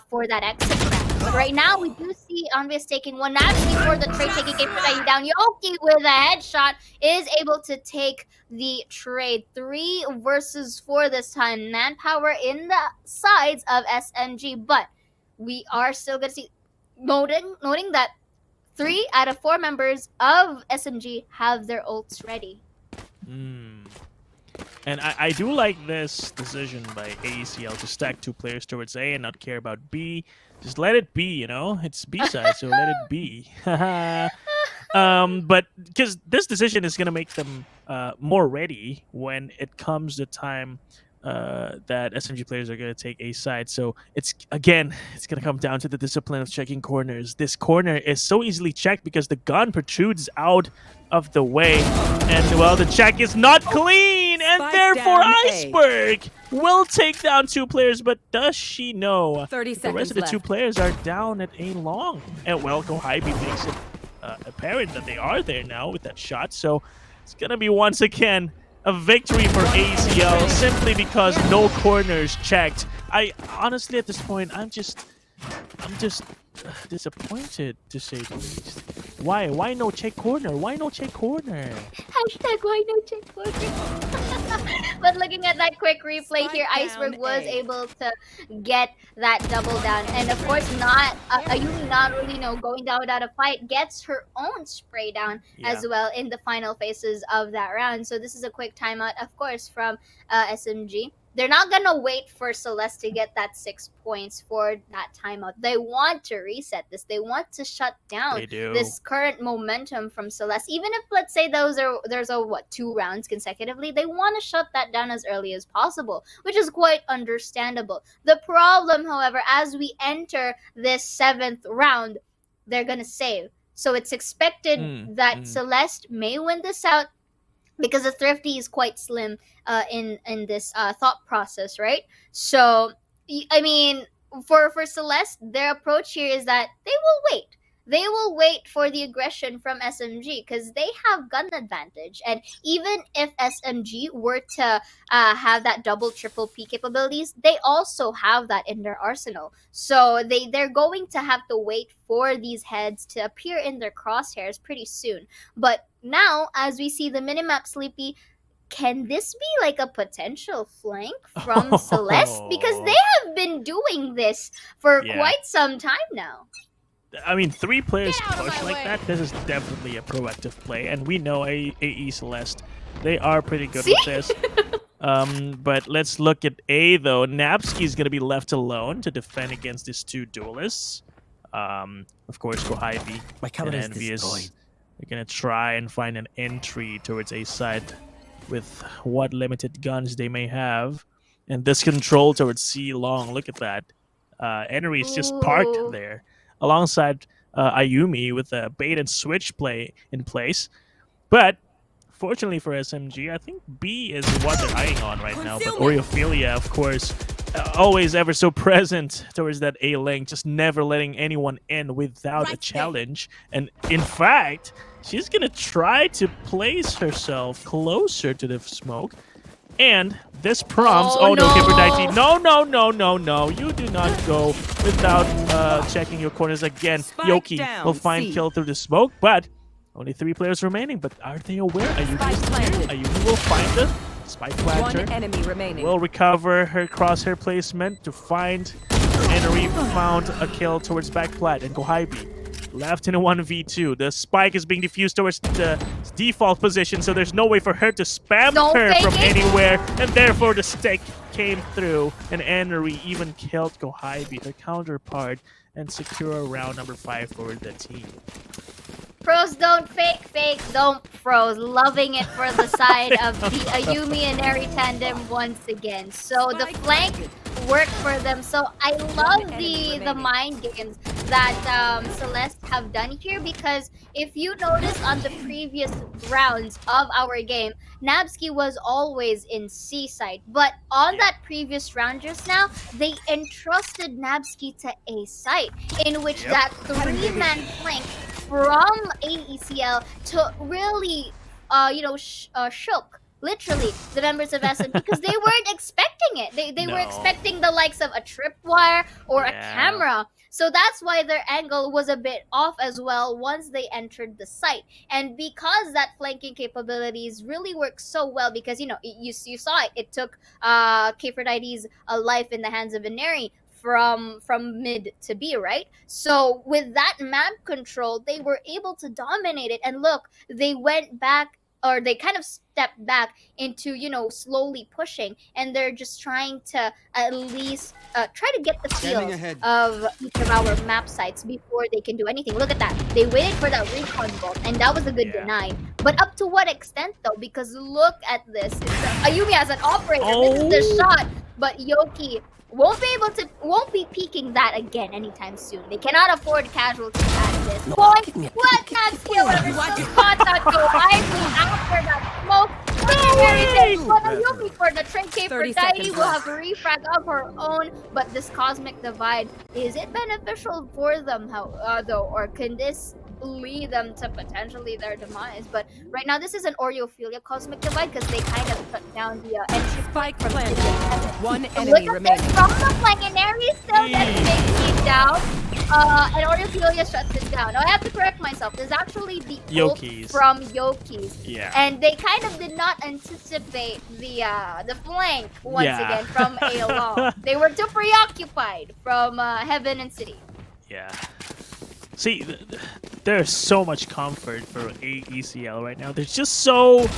for that exit crack. But right now, we do see Anvius taking one. Actually, for the trade, taking K490 down. Yoki with a headshot is able to take the trade. 3 versus 4 this time. Manpower in the sides of SMG, but we are still going to see, noting that 3 out of 4 members of SMG have their ults ready. And I do like this decision by AECL to stack 2 players towards A and not care about B. Just let it be, you know? It's B side, so let it be. But because this decision is going to make them more ready when it comes the time that SMG players are going to take A side. So it's going to come down to the discipline of checking corners. This corner is so easily checked because the gun protrudes out of the way. And, well, the check is not clean. And Spike therefore, down A. Iceberg will take down 2 players. But does she know 30 the rest of the 2 players are down at A long? And, well, Gohaibi makes it apparent that they are there now with that shot. So it's going to be, once again, a victory for ACL simply because no corners checked. I honestly, at this point, I'm just disappointed, to say the least. Why no check corner? Why no check corner? Hashtag why no check corner. But looking at that quick replay here, Iceberg was able to get that double down. And of course, not Ayumi not really going down without a fight, gets her own spray down as well in the final phases of that round. So this is a quick timeout, of course, from SMG. They're not going to wait for Celeste to get that 6 points for that timeout. They want to reset this. They want to shut down this current momentum from Celeste. Even if, let's say, there's 2 rounds consecutively, they want to shut that down as early as possible, which is quite understandable. The problem, however, as we enter this 7th round, they're going to save. So it's expected that Celeste may win this out, because the Thrifty is quite slim in this thought process, right? So, I mean, for Celeste, their approach here is that they will wait. They will wait for the aggression from SMG because they have gun advantage. And even if SMG were to have that double, triple P capabilities, they also have that in their arsenal. So they're going to have to wait for these heads to appear in their crosshairs pretty soon. But now, as we see the minimap, Sleepy, can this be like a potential flank from Celeste? Because they have been doing this for quite some time now. I mean, 3 players push like that, this is definitely a proactive play. And we know AE Celeste, they are pretty good with this. But let's look at A, though. Napsky is going to be left alone to defend against these 2 duelists. Of course, Gohaibi and Envious. They're going to try and find an entry towards A side with what limited guns they may have. And this control towards C long, look at that. Enery is just parked there, alongside Ayumi with a bait and switch play in place. But fortunately for SMG, I think B is what they're eyeing on right now. But Oreophilia, of course, always ever so present towards that A lane, just never letting anyone in without a challenge. And in fact, she's going to try to place herself closer to the smoke. And this prompts... Oh, no, Kipper19. No. You do not go without checking your corners again. Yoki will find kill through the smoke, but only 3 players remaining. But are they aware? Ayumi will find the spike planter. 1 enemy remaining. Will recover her crosshair placement to find Enery found a kill towards back plat and Gohaibi. Left in a 1v2. The spike is being diffused towards the default position, so there's no way for her to spam her from anywhere, and therefore the stick came through, and Enery even killed Gohaibi, her counterpart, and secure round number 5 for the team. Pros don't fake, fake don't froze. Loving it for the side of the Ayumi and Eri tandem once again. So the flank worked for them. So I love the mind games that Celeste have done here, because if you notice on the previous rounds of our game, Nabsky was always in C side. But on that previous round just now, they entrusted Nabsky to A site, in which that 3-man flank from AECL to really, shook literally the members of SM, because they weren't expecting it. They were expecting the likes of a tripwire or a camera. So that's why their angle was a bit off as well once they entered the site. And because that flanking capabilities really work so well, because you saw it. It took K4ID's life in the hands of Ineri from mid to B, right? So with that map control, they were able to dominate it. And look, they went back, or they kind of stepped back into, slowly pushing, and they're just trying to at least try to get the feel of each of our map sites before they can do anything. Look at that. They waited for that recon bolt, and that was a good deny. But up to what extent, though? Because look at this. Ayumi as an operator. This is the shot, but Yoki won't be peeking that again anytime soon. They cannot afford casualties at this point. What not skill ever spot that go idly after that smoke. Very dead. But Ayumi for the Trinket for Dai will have a refrag of her own. But this cosmic divide, is it beneficial for them though, or can this lead them to potentially their demise? But right now this is an Oreophilia cosmic divide, because they kind of shut down the entry spike from planted. One enemy look at remaining. this from the flank, and Eri still gets taken down. And Oreophilia shuts it down. Now I have to correct myself. There's actually the ult from Yoki's. Yeah. And they kind of did not anticipate the flank once again from ALO. They were too preoccupied from Heaven and City. Yeah. See, there's so much comfort for AECL right now. They're just so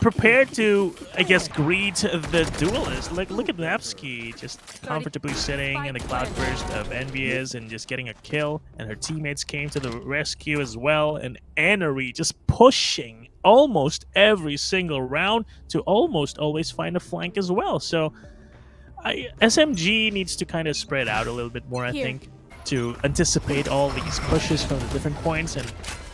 prepared to, I guess, greet the duelist. Like, look at Napsky just comfortably sitting in the cloudburst of Envious and just getting a kill. And her teammates came to the rescue as well. And Annery just pushing almost every single round to almost always find a flank as well. So SMG needs to kind of spread out a little bit more, I think, to anticipate all these pushes from the different points and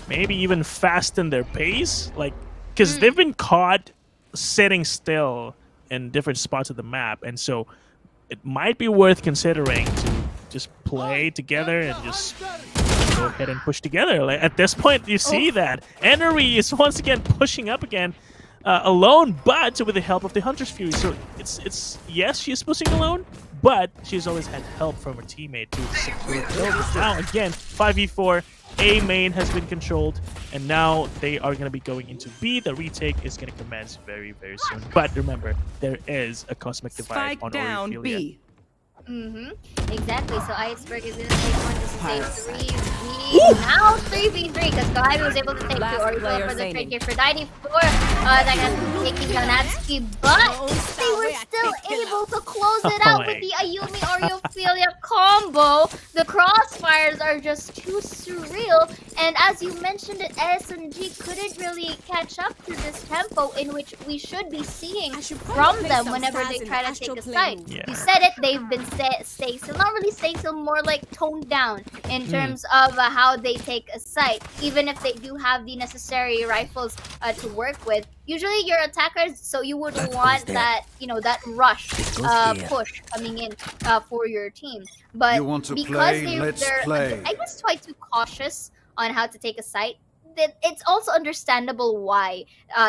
maybe even fasten their pace, like, because they've been caught sitting still in different spots of the map, and so it might be worth considering to just play together and just go ahead and push together. Like, at this point, you see that Enery is once again pushing up again, alone, but with the help of the Hunter's Fury. So it's yes, she's pushing alone, but she's always had help from her teammate to secure kills. Now again, 5v4, A main has been controlled, and now they are going to be going into B. The retake is going to commence very, very soon. But remember, there is a cosmic divide on Oreophilia. Exactly. So Iceberg is going to take one. This is a 3v. Now 3v3, because Kalabi was able to take 2 Oreo for the Trinket for 94. That got taking down Natsuki, but they were still able to close it out with the Ayumi Oreophilia combo. The crossfires are just too surreal, and as you mentioned it, SMG couldn't really catch up to this tempo in which we should be seeing from them whenever they try to take a site. You said it, they've been stay still, not really stay still, more like toned down in terms of how they take a site, even if they do have the necessary rifles to work with. Usually your attackers, so you would want that, that rush push coming in for your team. But because they're I guess quite too cautious on how to take a site, that it's also understandable why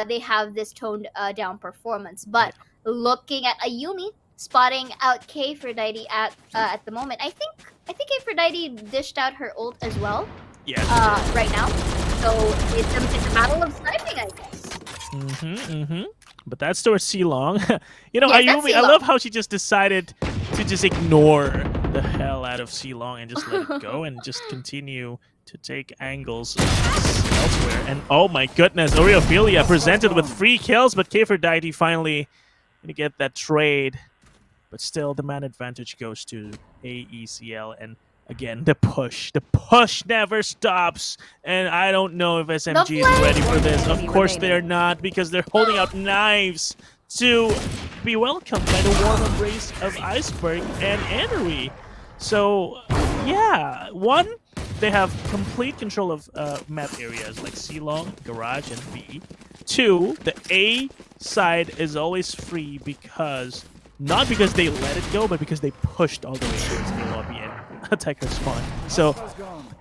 they have this toned down performance. But looking at Ayumi spotting out K4ID at the moment, I think K4ID dished out her ult as well. Right now, so it's a battle of sniping, I guess. But that's towards C-Long. Ayumi, I love how she just decided to just ignore the hell out of C-Long and just let it go and just continue to take angles elsewhere. And oh my goodness, Oreophilia presented with 3 kills, but K4ID finally gonna get that trade. But still, the man advantage goes to AECL, and again, the push never stops, and I don't know if SMG is ready for this. Of course they're not, because they're holding out knives to be welcomed by the warm embrace of Iceberg and Annery. So yeah, one, they have complete control of map areas like C-Long, Garage, and B. Two, the A side is always free because not because they let it go, but because they pushed all the way towards A lobby and attacker spawn. So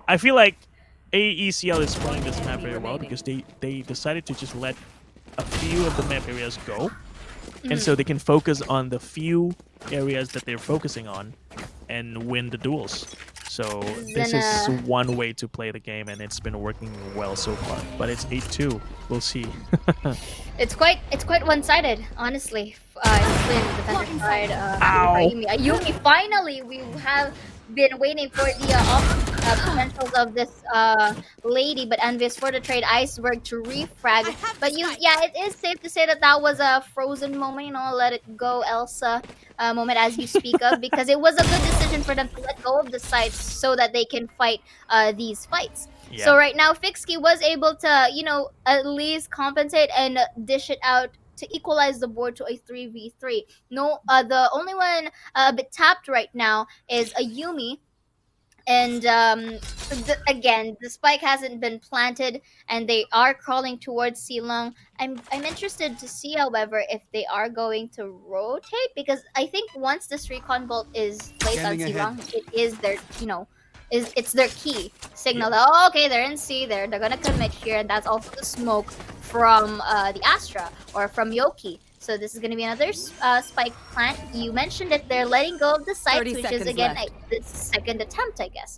I feel like AECL is playing this map very well because they decided to just let a few of the map areas go, and so they can focus on the few areas that they're focusing on and win the duels. So this is one way to play the game, and it's been working well so far. But it's 8-2. We'll see. It's quite one-sided, honestly. Especially on the defender side. Ayumi, finally, we have been waiting for the potentials of this lady, but envious for the trade Iceberg to refrag. But it is safe to say that that was a frozen moment. You know, let it go, Elsa. Moment as you speak of, because it was a good decision for them to let go of the sites so that they can fight these fights. Yeah. So right now, Fixkey was able to, you know, at least compensate and dish it out to equalize the board to a 3v3. No, the only one a bit tapped right now is Ayumi. And again, the spike hasn't been planted, and they are crawling towards C-Long. I'm interested to see, however, if they are going to rotate, because I think once this recon bolt is placed on C-Long, it is their, you know, it's their key signal that, oh, okay, they're in C, they're gonna commit here, and that's also the smoke from the Astra or from Yoki. So this is going to be another spike plant. You mentioned that they're letting go of the site, which is again the second attempt, I guess,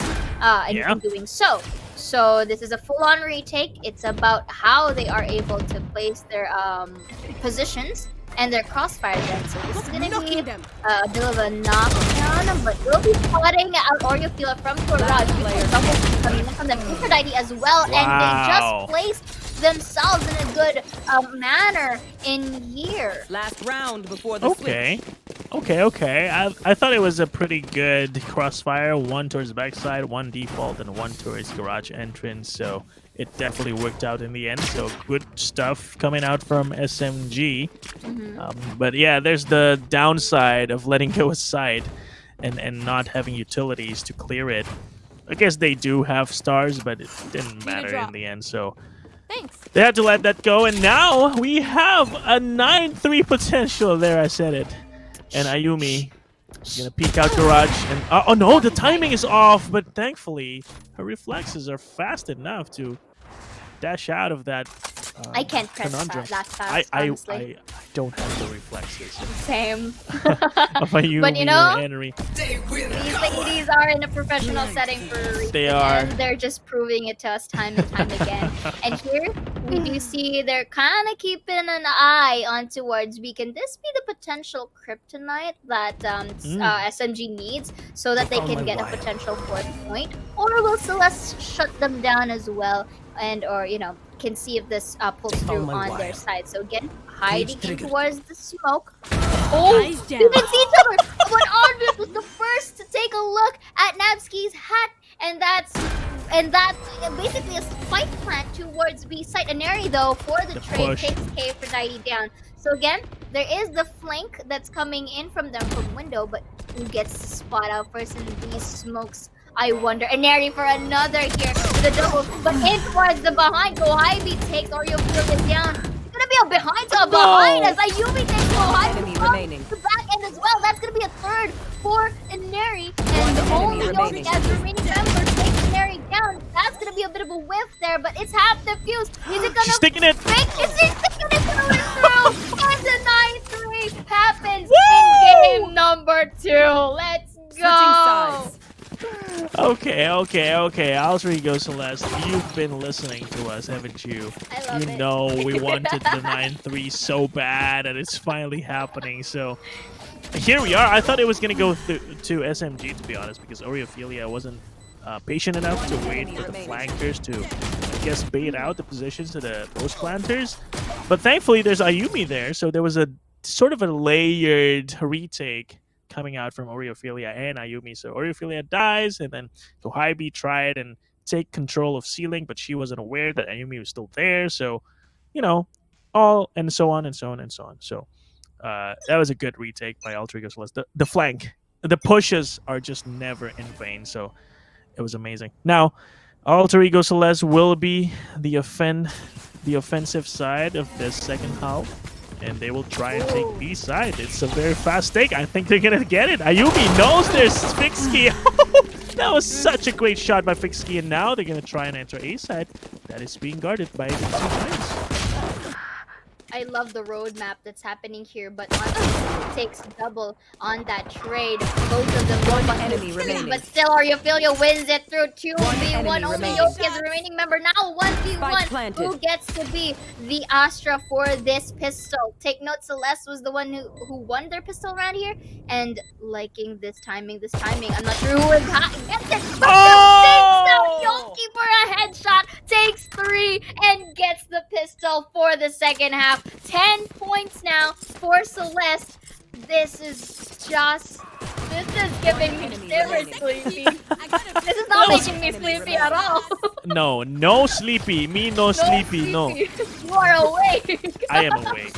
in doing so. So this is a full-on retake. It's about how they are able to place their positions and their crossfire then. So this is going to be a bit of a knockdown, but we'll be spotting out Oriofila from Garage. Coming from the Future ID as well, and they just placed themselves in a good manner in here. Last round before the switch. Okay. I thought it was a pretty good crossfire. One towards the backside, one default, and one towards garage entrance. So it definitely worked out in the end. So good stuff coming out from SMG. But yeah, there's the downside of letting go a site and not having utilities to clear it. I guess they do have stars, but it didn't matter in the end. So thanks. They had to let that go, and now we have a 9-3 potential there. I said it. And Ayumi is gonna peek out garage, and oh no, the timing is off. But thankfully, her reflexes are fast enough to dash out of that. I can't press that fast, honestly. I don't have the reflexes. Same. Of Ayumi, but you know, these ladies are in a professional setting for a reason. They are. And they're just proving it to us time and time again. And here, we do see they're kind of keeping an eye on towards B. Can this be the potential kryptonite that SMG needs so that they can get a potential 4th point? Or will Celeste shut them down as well? And, or, you know, can see if this pulls through on their side. So again, hiding in towards the smoke. Oh, you can see each other. But Andres was the first to take a look at Nabsky's hat, and that's basically a spike plant towards B site. Aneri though for the trade takes K for 90 down. So again, there is the flank that's coming in from them from window, but who gets to spot out first in these smokes? I wonder. Aneri for another here with a double, but in towards the behind. Gohaibi takes Oriofila down. It's gonna be a behind to a behind as Ayumi takes Gohaibi from the back end as well. That's gonna be a 3rd for Aneri, and only Yomi as the remaining member takes Aneri down. That's gonna be a bit of a whiff there, but it's half defused. Is it gonna? She's sticking it. Is it sticking it through? And the 9-3 happens in game number 2. Let's go. Okay. Alter Celeste, you've been listening to us, haven't you? I love it. Know we wanted the 9-3 so bad, and it's finally happening. So here we are. I thought it was going to go to SMG, to be honest, because Oriophilia wasn't patient enough to wait for the flankers to, I guess, bait out the positions to the post planters. But thankfully, there's Ayumi there, so there was a sort of a layered retake coming out from Oreophilia and Ayumi. So Oreophilia dies, and then Kohibi tried and take control of ceiling, but she wasn't aware that Ayumi was still there. So, you know, all and so on and so on and so on. So that was a good retake by Alter Ego Celeste. The flank, the pushes are just never in vain. So it was amazing. Now, Alter Ego Celeste will be the offensive side of this second half, and they will try and take B side. It's a very fast take. I think they're gonna get it. Ayumi knows there's Fixki. That was such a great shot by Fixki, and now they're gonna try and enter A side. That is being guarded by the two Giants. I love the roadmap that's happening here, but Monty takes double on that trade. Both of them One one enemy remaining. but still Oreophilia wins it through 2v1. enemy Only remaining. Yoki is the remaining member. Now Spike 1v1. planted. Who gets to be the Astra for this pistol? Take note, Celeste was the one who won their pistol around here, and liking this timing. I'm not sure who gets it, but still takes down Yoki for a headshot. Takes 3 and gets the pistol for the second half. 10 points now for Celeste. This is giving me shivers, Sleepy. This is not making me sleepy at all. No sleepy. Me no sleepy. No. You are awake. I am awake.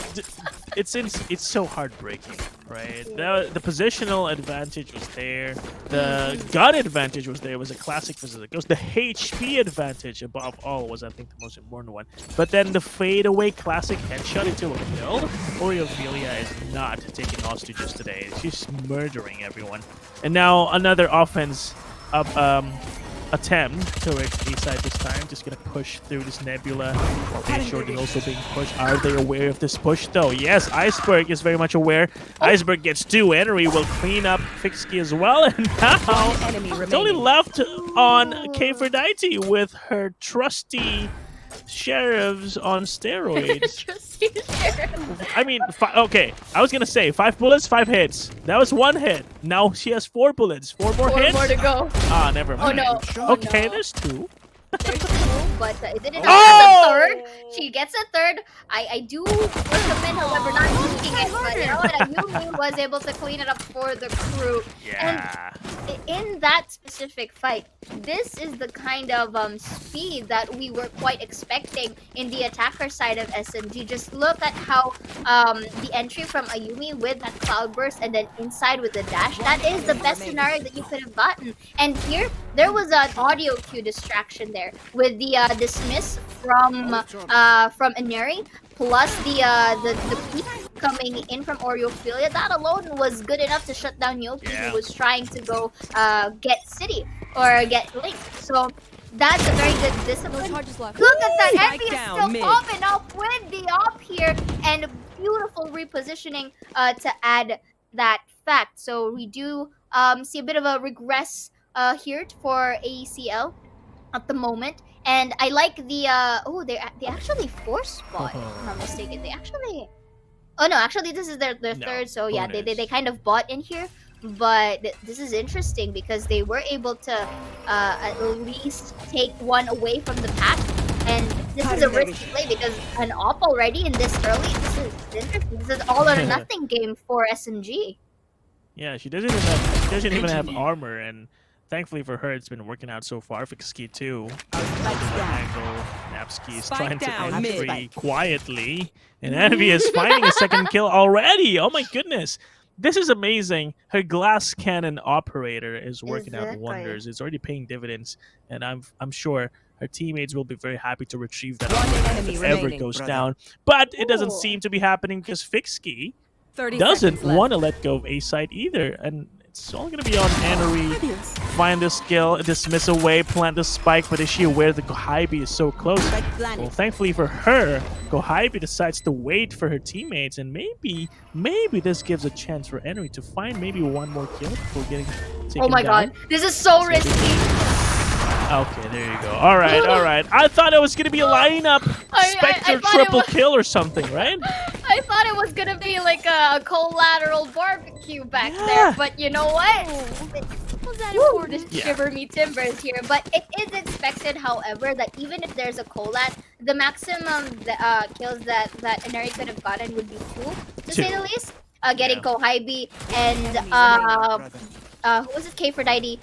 It's so heartbreaking, right? The positional advantage was there. The gun advantage was there. It was a classic physics. The HP advantage above all was, I think, the most important one. But then the fadeaway classic headshot into a kill. Oreophilia is not taking hostages today. She's murdering everyone. And now another offense attempt towards A side this time. Just gonna push through this nebula. Okay, Shorty also being pushed. Are they aware of this push though? Yes, Iceberg is very much aware. Iceberg gets 2. Henry will clean up Fixki as well. And now it's only left on Kferdite with her trusty sheriffs on steroids. I mean, okay, I was gonna say 5 bullets, 5 hits. That was 1 hit. Now she has 4 bullets, 4 more hits. 4 more to go. Ah, never mind. Oh no. Okay, no. there's 2. There's 2, but it didn't have a third. She gets a third. I do recommend, however, not using it, but you know what? Ayumi was able to clean it up for the crew. Yeah. And in that specific fight, this is the kind of speed that we were quite expecting in the attacker side of SMG. Just look at how the entry from Ayumi with that cloudburst and then inside with the dash. That is the best scenario that you could have gotten. And here, there was an audio cue distraction there with the dismiss from Ineri, plus the peak coming in from Oreophilia. That alone was good enough to shut down Yoki, who was trying to go get City or get Link. So that's a very good discipline. Look at that, Envy is still popping up with the op here, and beautiful repositioning to add that fact. So we do see a bit of a regress here for AECL at the moment. And I like the they actually force spot, if I'm not mistaken. They actually actually this is their third, so yeah, they kind of bought in here. But this is interesting because they were able to at least take 1 away from the pack. And this is a risky play because an op already in this early, this is interesting. This is all or nothing game for SMG. Yeah, she doesn't even have armor, and thankfully for her, it's been working out so far. Fixki too. Angle. Napski is trying to entry quietly, and Envy is finding a second kill already. Oh my goodness. This is amazing. Her glass cannon operator is working out wonders. It's already paying dividends, and I'm sure her teammates will be very happy to retrieve that if it ever goes down. But it doesn't seem to be happening because Fixki doesn't want to let go of A side either, and it's all going to be on Henry. Find the skill, dismiss away, plant the spike, but is she aware that Kohibi is so close? Well, thankfully for her, Kohibi decides to wait for her teammates, and maybe this gives a chance for Henry to find maybe 1 more kill before getting taken down. Oh my god, this is so risky. Okay, there you go. All right. I thought it was going to be a lineup Spectre triple kill or something, right? I thought it was gonna be like a collateral barbecue back there, but you know what? Was that important? Shiver me timbers here. But it is expected, however, that even if there's a collat, the maximum kills that Ineri could have gotten would be 2, to say the least. getting Yeah. Kohaibi and who was it, K490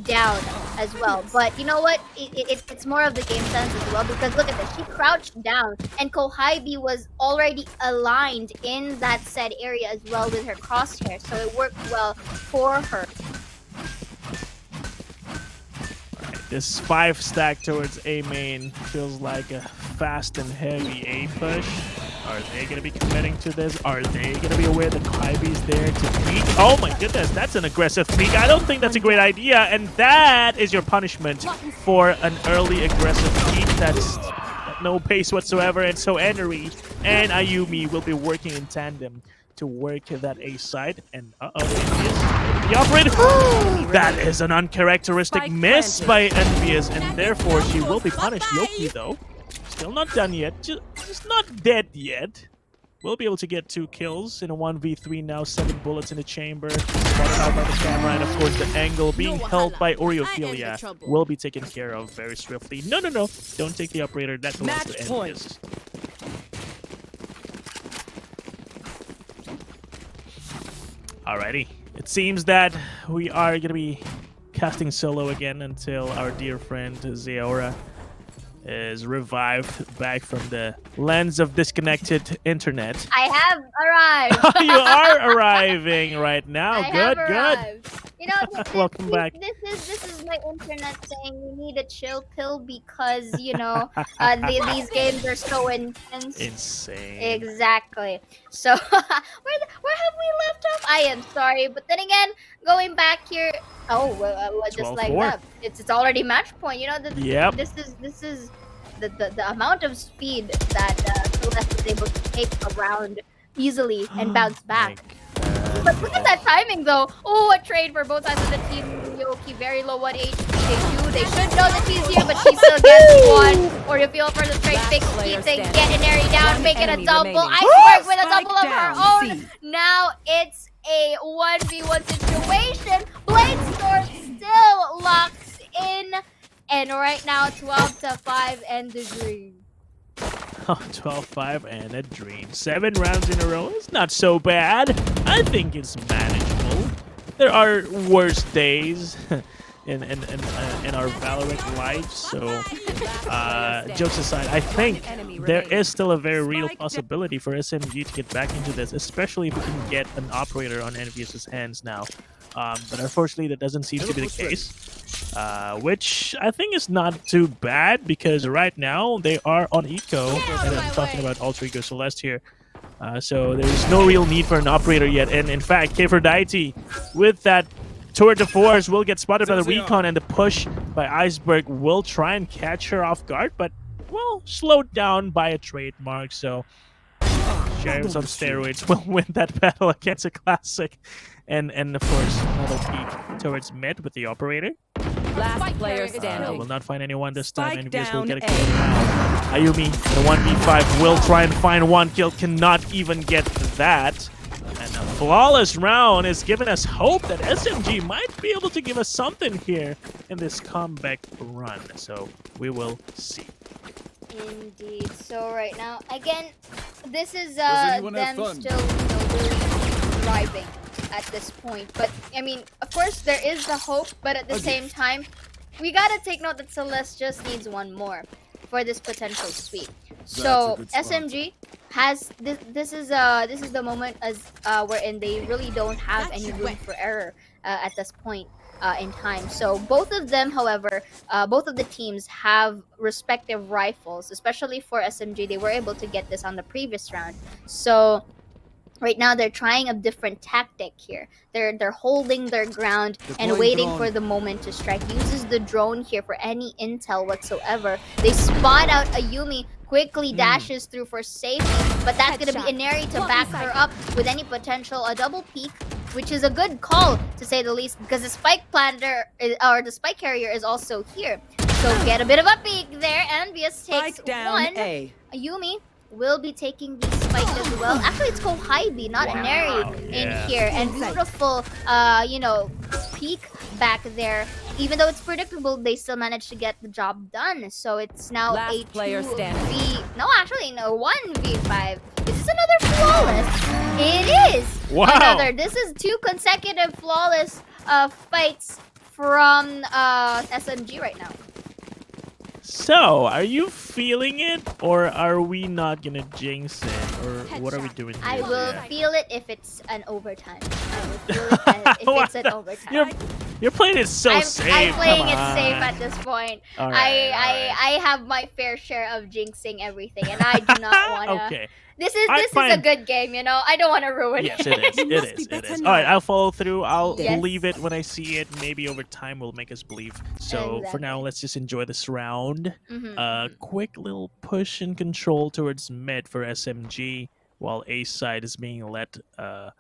down as well. But you know what? It's more of the game sense as well, because look at this. She crouched down, and Kohaibi was already aligned in that said area as well with her crosshair, so it worked well for her. This 5 stack towards A main feels like a fast and heavy A push. Are they going to be committing to this? Are they going to be aware that Kaibi's there to peek? Oh my goodness, that's an aggressive peek. I don't think that's a great idea, and that is your punishment for an early aggressive peek. That's no pace whatsoever, and so Enery and Ayumi will be working in tandem to work that A side. And the operator. That is an uncharacteristic miss by Envious, and therefore she will be punished. Yoki, though, still not done yet. Just not dead yet. Will be able to get 2 kills in a 1v3 now. 7 bullets in the chamber. Spotted out by the camera, and of course the angle being held by Oreophilia will be taken care of very swiftly. No. Don't take the operator. That belongs to Envious. Alrighty. It seems that we are going to be casting solo again until our dear friend Zeora is revived back from the lens of disconnected internet. I have arrived. You are arriving right now. I Good. You know, Welcome back. This is my internet saying we need a chill pill because you know these games are so intense. Insane. Exactly. So where have we left off? I am sorry, but then again, going back here. Oh, just like 12-4. that. It's already match point. You know, Yep. This is the amount of speed that Celeste is able to take around easily and bounce back. But look at that timing, though. Oh, a trade for both sides of the team. Yoki very low 1 HP. They should know that she's here, but she still gets one. Or to feel for the trade fix, keeps it, get an area down, make it a double. Iceberg with a double of her own. Now it's a 1v1 situation. Bladestorm still locks in. And right now, 12-5 and the dream. 12-5 and a dream. 7 rounds in a row is not so bad. I think it's manageable. There are worse days in our Valorant life, so jokes aside, I think there is still a very real possibility for SMG to get back into this, especially if we can get an operator on Envious's hands now. But unfortunately, that doesn't seem to be the case, which I think is not too bad because right now they are on Eco, and I'm talking about Alter Ego Celeste here. So there's no real need for an operator yet, and in fact, K490 with that tour de force will get spotted by the recon, and the push by Iceberg will try and catch her off guard, but well, slowed down by a trademark. So Sheriffs on steroids will win that battle against a classic. And of course, another peek towards mid with the operator. Last player standing. Will not find anyone this time. Spike Envious will down get a kill now. Ayumi, the 1v5, will try and find 1 kill. Cannot even get that. And a flawless round is giving us hope that SMG might be able to give us something here in this comeback run. So we will see. Indeed. So right now, again, this is anyone them have fun? still really thriving at this point. But I mean, of course, there is the hope, but at the same time, we gotta take note that Celeste just needs 1 more for this potential sweep. So good spot. SMG has this. This is the moment as wherein they really don't have any room for error at this point in time. So both of them, however, both of the teams have respective rifles. Especially for SMG, they were able to get this on the previous round. So right now they're trying a different tactic here. They're holding their ground and waiting for the moment to strike. Uses the drone here for any intel whatsoever. They spot out Ayumi, quickly dashes through for safety, but that's gonna be Inari to back her up with any potential a double peek, which is a good call to say the least, because the spike planter or the spike carrier is also here. So get a bit of a peek there. Envious takes one. Ayumi will be taking the spike as well. Actually, it's Kohaibi, not Inari in here. And beautiful, you know, peek back there. Even though it's predictable, they still managed to get the job done. So it's now Last a player standing. 1v5. Is this another flawless? It is. Wow. another. This is 2 consecutive flawless fights from SMG right now. So, are you feeling it, or are we not gonna jinx it, or what are we doing here? I will Yeah. feel it if it's an overtime. I will feel it if it's an overtime. You're playing it so safe. I'm playing Come it safe on. at this point. All right, all right. I have my fair share of jinxing everything, and I do not wanna. Okay. This is Alright, this is a fine. good game, you know. I don't want to ruin Yes, it. it is. You It must be is. It better is. now. All right, I'll follow through. I'll Yes. believe it when I see it. Maybe over time will make us believe. So for now, Exactly. let's just enjoy this round. Mhm. Quick little push and control towards mid for SMG, while A side is being let go,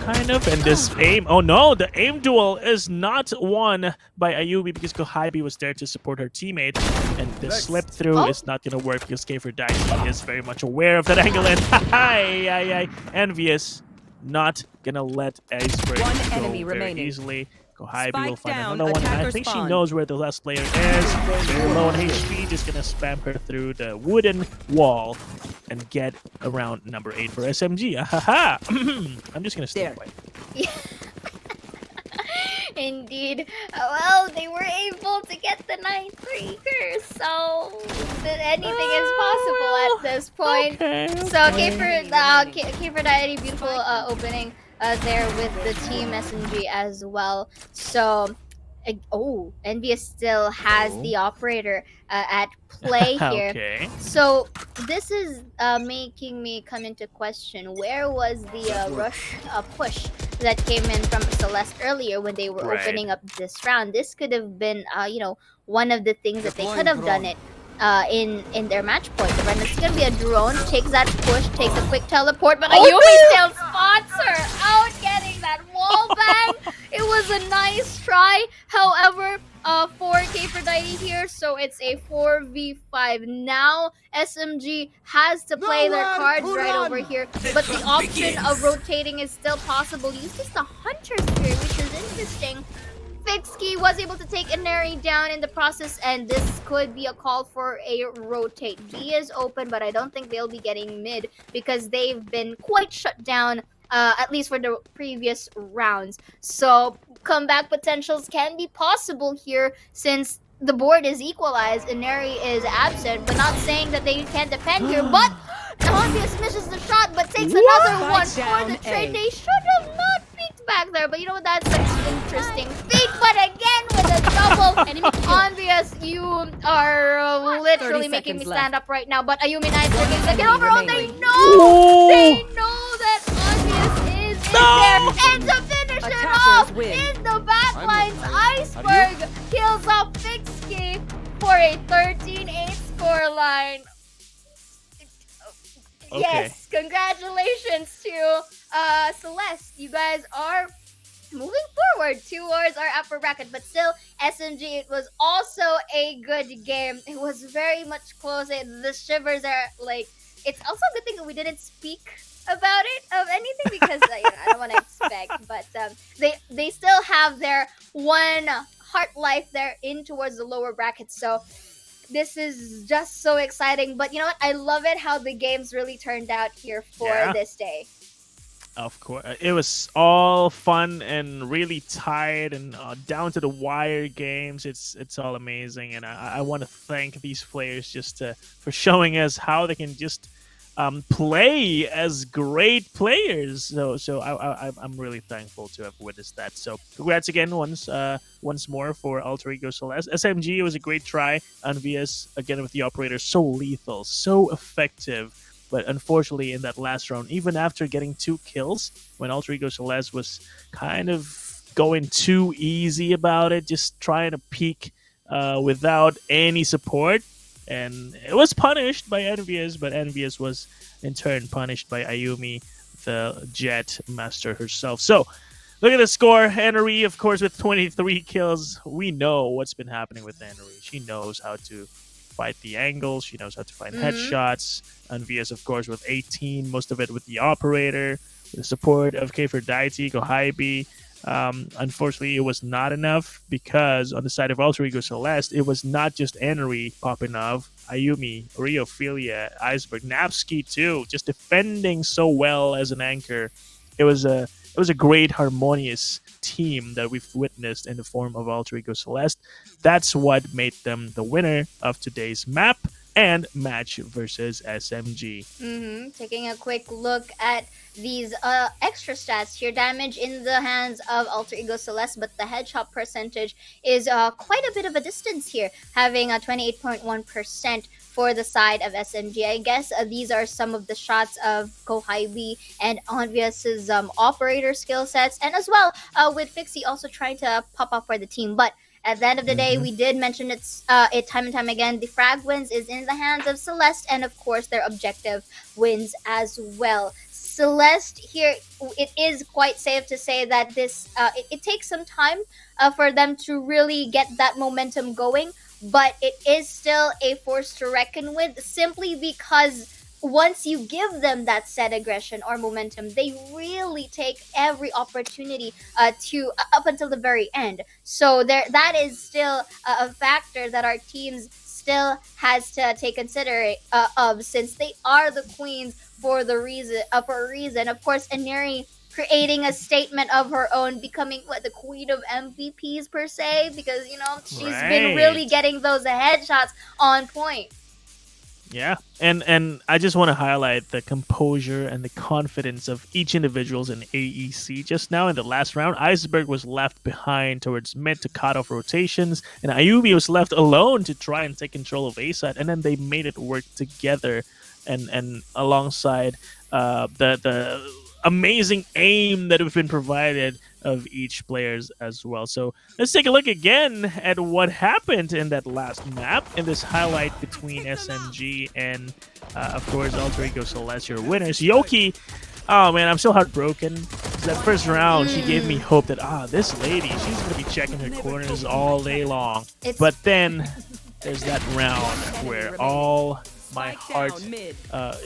kind of. And this aim, oh no, the aim duel is not won by Ayumi because Kohibi was there to support her teammate, and the slip through Oh. is not gonna work because Kfer Dicey is very much aware of that angle, and envious, not gonna let Iceberg One go enemy very remaining. easily. Kohibi will Spike find down, another one, and I attacker think she spawn. knows where the last player is. Very low on HP, just gonna spam her through the wooden wall and get around number 8 for SMG. Ahaha! I'm just gonna stay There. quiet. Indeed. Well, they were able to get the 9-3 curse, so anything is possible at this point. Okay, So okay. Kfer Diety, beautiful opening there with the team SMG as well. So, Envious still has the operator at play here. Okay. So this is making me come into question, where was the rush push that came in from Celeste earlier when they were Right. opening up this round? This could have been one of the things that they could have done it in their match point. But it's gonna be a drone, takes that push, takes a quick teleport, but Ayumi still spots her out, getting that wall bang. It was a nice try, however, for Kfer here, so it's a 4v5. Now SMG has to play their cards right over here, but the option of rotating is still possible. Uses the Hunter Spear, which is interesting. Fixkey was able to take Inari down in the process, and this could be a call for a rotate. B is open, but I don't think they'll be getting mid because they've been quite shut down, at least for the previous rounds. So comeback potentials can be possible here since the board is equalized. Inari is absent, but not saying that they can't defend here. But Obvious misses the shot, but takes another one for the trade. They should have not peeked back there, but you know, that's an interesting peek. But again, with a double Obvious, you are literally making me stand up right now. But Ayumi Knights are going to get over. Oh, they know that Obvious is in there. And to finish it off, in the back lines, Iceberg kills off Fixkey for a 13-8 scoreline. Okay. Yes, congratulations to Celeste. You guys are moving forward towards our upper bracket, but still, SMG, it was also a good game. It was very much close. The shivers are like, it's also a good thing that we didn't speak about it of anything because I don't want to expect, but they still have their one heart life there in towards the lower bracket. So this is just so exciting. But you know what? I love it how the games really turned out here for this day. Of course. It was all fun and really tight and down to the wire games. It's all amazing. And I want to thank these players just for showing us how they can just play as great players. So I'm really thankful to have witnessed that. So congrats again once more for Alter Ego Celeste. SMG was a great try. Envious again with the operator, so lethal, so effective. But unfortunately, in that last round, even after getting 2 kills, when Alter Ego Celeste was kind of going too easy about it, just trying to peek without any support, and it was punished by Envious, but Envious was in turn punished by Ayumi, the Jet Master herself. So, look at the score. Henry, of course, with 23 kills. We know what's been happening with Henry. She knows how to fight the angles. She knows how to find headshots. Envious, of course, with 18, most of it with the operator, with the support of Kfer Dicey, Kohibi. Unfortunately, it was not enough because on the side of Alter Ego Celeste, it was not just Henry popping off. Ayumi, Riophilia, Iceberg, Napski too, just defending so well as an anchor. It was a great harmonious team that we've witnessed in the form of Alter Ego Celeste. That's what made them the winner of today's map and match versus SMG. Taking a quick look at these extra stats here. Damage in the hands of Alter Ego Celeste, but the headshot percentage is quite a bit of a distance here, having a 28.1% for the side of SMG. I guess these are some of the shots of Kohaibi and Envious' operator skill sets, and as well with Fixie also trying to pop up for the team. But at the end of the day, we did mention it time and time again. The frag wins is in the hands of Celeste, and of course their objective wins as well. Celeste here, it is quite safe to say that it takes some time for them to really get that momentum going, but it is still a force to reckon with, simply because once you give them that set aggression or momentum, they really take every opportunity to up until the very end. So that is still a factor that our teams still has to take consider of, since they are the queens for a reason. Of course, Aneri creating a statement of her own, becoming the queen of MVPs per se, because she's been really getting those headshots on point. Yeah, and I just want to highlight the composure and the confidence of each individuals in AEC. Just now in the last round, Iceberg was left behind towards mid to cut off rotations, and Ayumi was left alone to try and take control of A side, and then they made it work together, and alongside the amazing aim that have been provided of each players as well. So let's take a look again at what happened in that last map in this highlight between SMG and of course Alter Ego Celeste, your winners. Yoki, oh man, I'm so heartbroken. That first round, she gave me hope that this lady, she's gonna be checking her corners all day long. But then there's that round where all my heart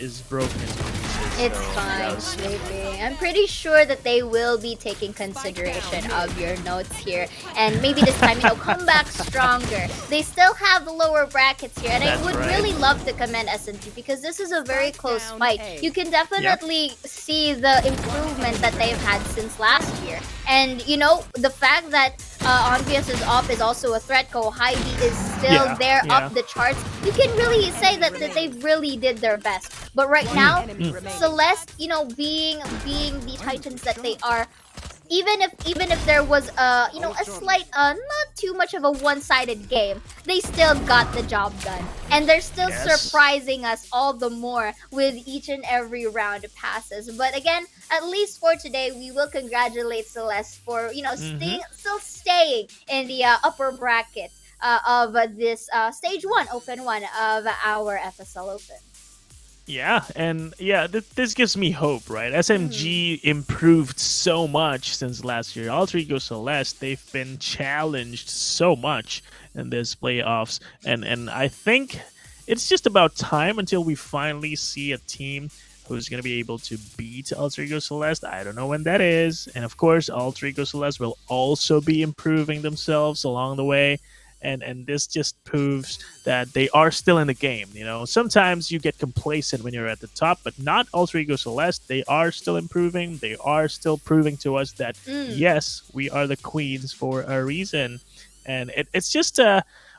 is broken into pieces. It's fine, Sleepy. I'm pretty sure that they will be taking consideration of your notes here, and maybe this time, come back stronger. They still have the lower brackets here, and I would really love to commend SMG because this is a very close fight. You can definitely see the improvement that they've had since last year, and the fact that Envious' op is also a threat. Kohaibi is still there up the charts. You can really say that they really did their best. But right now, Celeste, being the Titans that they are, even if there was a slight not too much of a one-sided game, they still got the job done, and they're still surprising us all the more with each and every round of passes. But again, at least for today, we will congratulate Celeste for still staying in the upper bracket of this stage 1 open 1 of our FSL Open. Yeah, and this gives me hope, right? SMG improved so much since last year. Alter Ego Celeste, they've been challenged so much in this playoffs, and I think it's just about time until we finally see a team who's going to be able to beat Alter Ego Celeste. I don't know when that is, and of course, Alter Ego Celeste will also be improving themselves along the way. And this just proves that they are still in the game. Sometimes you get complacent when you're at the top, but not Alter Ego Celeste. They are still improving. They are still proving to us that, yes, we are the queens for a reason. And it's just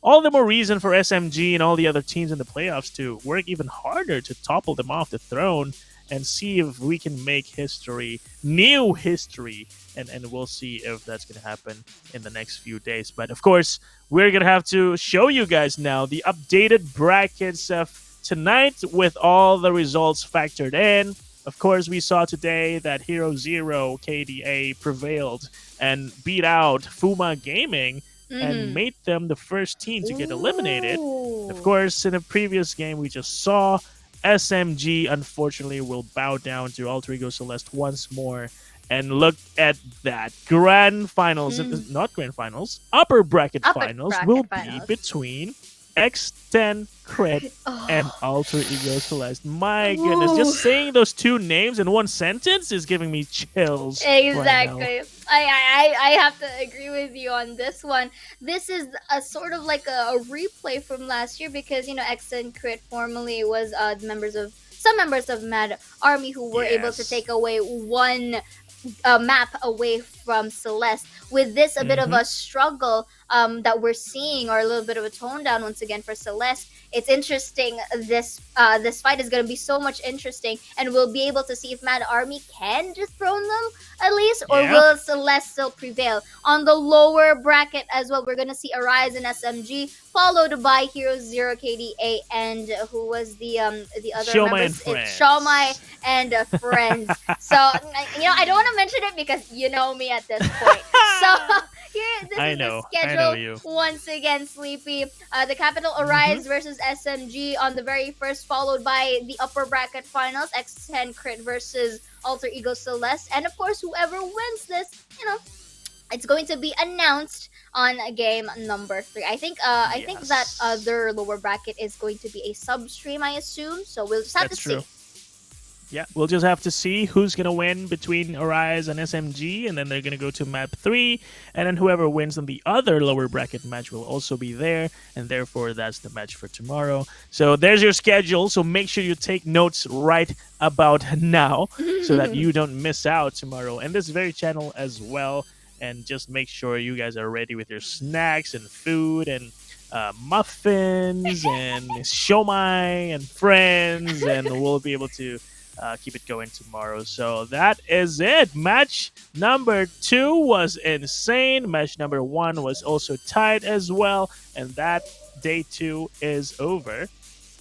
all the more reason for SMG and all the other teams in the playoffs to work even harder to topple them off the throne and see if we can make history, new history, and we'll see if that's going to happen in the next few days. But of course, we're going to have to show you guys now the updated brackets of tonight with all the results factored in. Of course, we saw today that Hero Zero KDA prevailed and beat out Fuma Gaming and made them the first team to get eliminated. Of course, in a previous game we just saw, SMG unfortunately will bow down to Alter Ego Celeste once more. And look at that. Grand finals, not grand finals, upper bracket finals will be between X10 Crit and Oh. Alter Ego Celeste. My goodness, just saying those two names in one sentence is giving me chills right now. Exactly. I have to agree with you on this one. This is a sort of like a replay from last year because X and Crit formerly was some members of Mad Army who were able to Yes. take away one map away from Celeste. With this, a bit of a struggle that we're seeing, or a little bit of a tone down once again for Celeste. It's interesting. This fight is going to be so much interesting, and we'll be able to see if Mad Army can dethrone them at least, or Yeah. will Celeste still prevail. On the lower bracket as well, we're going to see Arise and SMG, followed by Heroes 0 KDA, and who was the other Shomai members? and Friends. It's Shomai and Friends. So I don't want to mention it because you know me at this point. So here, this is the schedule you. once again, Sleepy. The Capital Arise versus SMG on the very first, followed by the upper bracket finals, X10 Crit versus Alter Ego Celeste, and of course, whoever wins this, it's going to be announced on game number 3. I think that Yes. other lower bracket is going to be a sub stream, I assume. So we'll just have That's to true. see. Yeah, we'll just have to see who's going to win between Arise and SMG, and then they're going to go to map 3, and then whoever wins in the other lower bracket match will also be there, and therefore that's the match for tomorrow. So there's your schedule, so make sure you take notes right about now so that you don't miss out tomorrow, and this very channel as well, and just make sure you guys are ready with your snacks and food and muffins and shomai and friends, and we'll be able to keep it going tomorrow. So that is it. Match number 2 was insane. Match number 1 was also tied as well. And that day 2 is over.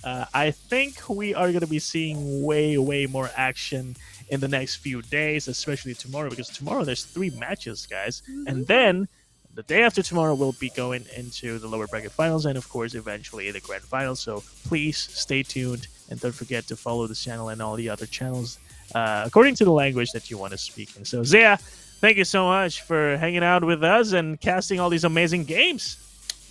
I think we are going to be seeing way more action in the next few days, especially tomorrow, because tomorrow there's 3 matches, guys. And then the day after tomorrow, we'll be going into the lower bracket finals and, of course, eventually the grand finals. So please stay tuned and don't forget to follow this channel and all the other channels according to the language that you want to speak in. So, Zaya, thank you so much for hanging out with us and casting all these amazing games.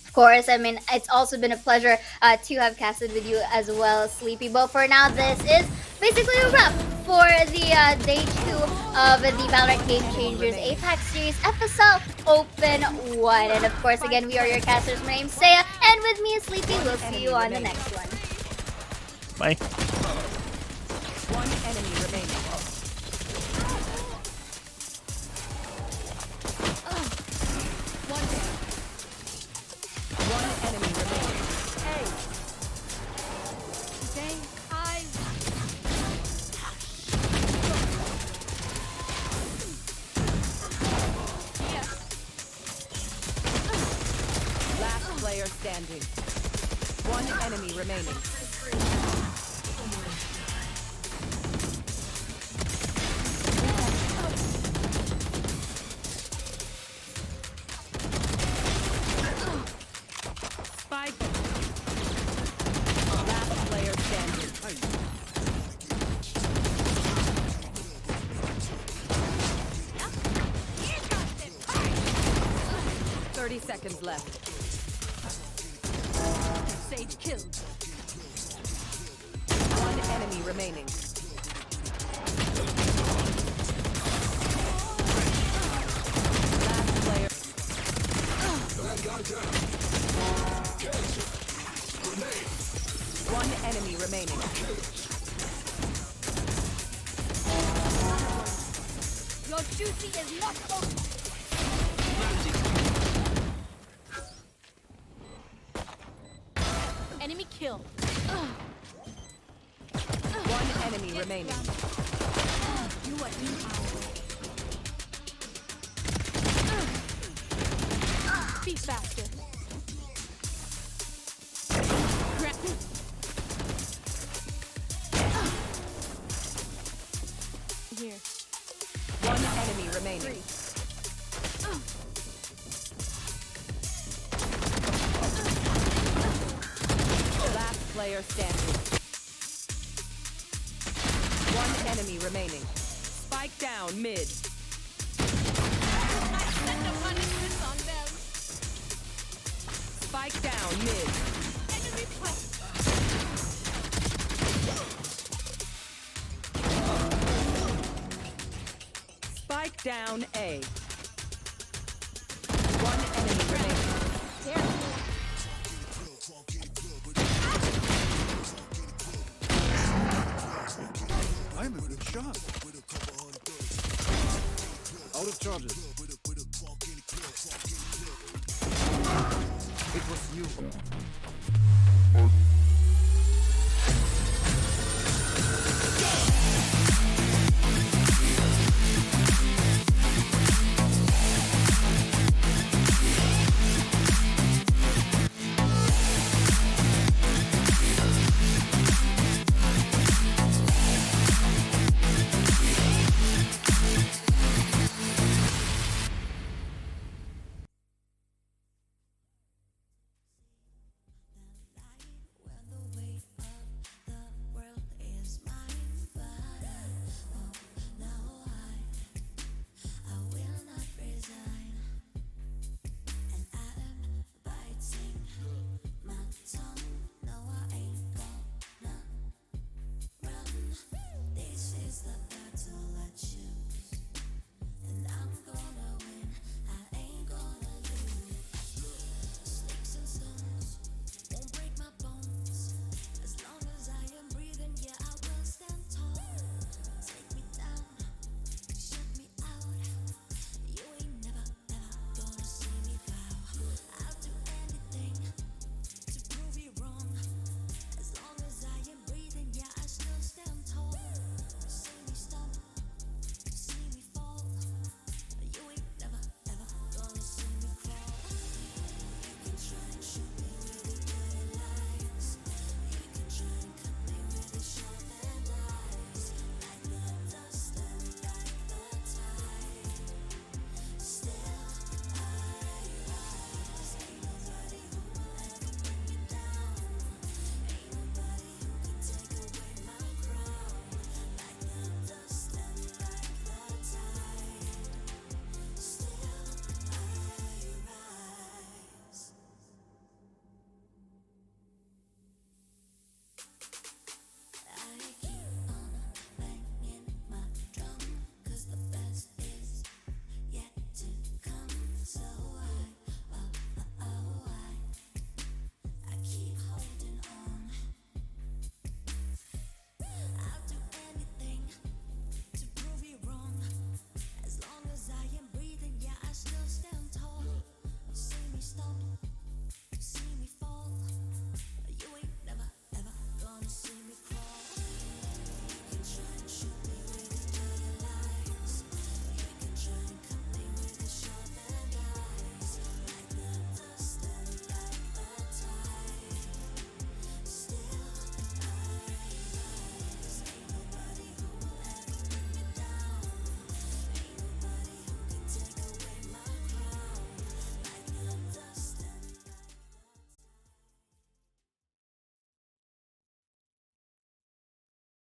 Of course, I mean, it's also been a pleasure to have casted with you as well, Sleepy. But for now, this is basically a wrap for the day 2 of the Valorant Game Changers APAC Series FSL Open 1. And of course, again, we are your casters. My name's Saya, and with me is Sleepy. We'll see you on the next one. Bye. One enemy remaining. One enemy remaining. Hey. Dang, I... Last player standing. One enemy remaining. Spike. Last player standing. 30 seconds left. Sage killed. One enemy remaining. Last player. One enemy remaining. Your duty is not over. Enemy kill. One enemy remaining. You are in our way. Be faster. Here. One enemy remaining. Last player standing. One enemy remaining. Spike down mid. Spike down mid. Spike down A. One enemy remaining. There. I'm a good shot. Out of charges. It was you.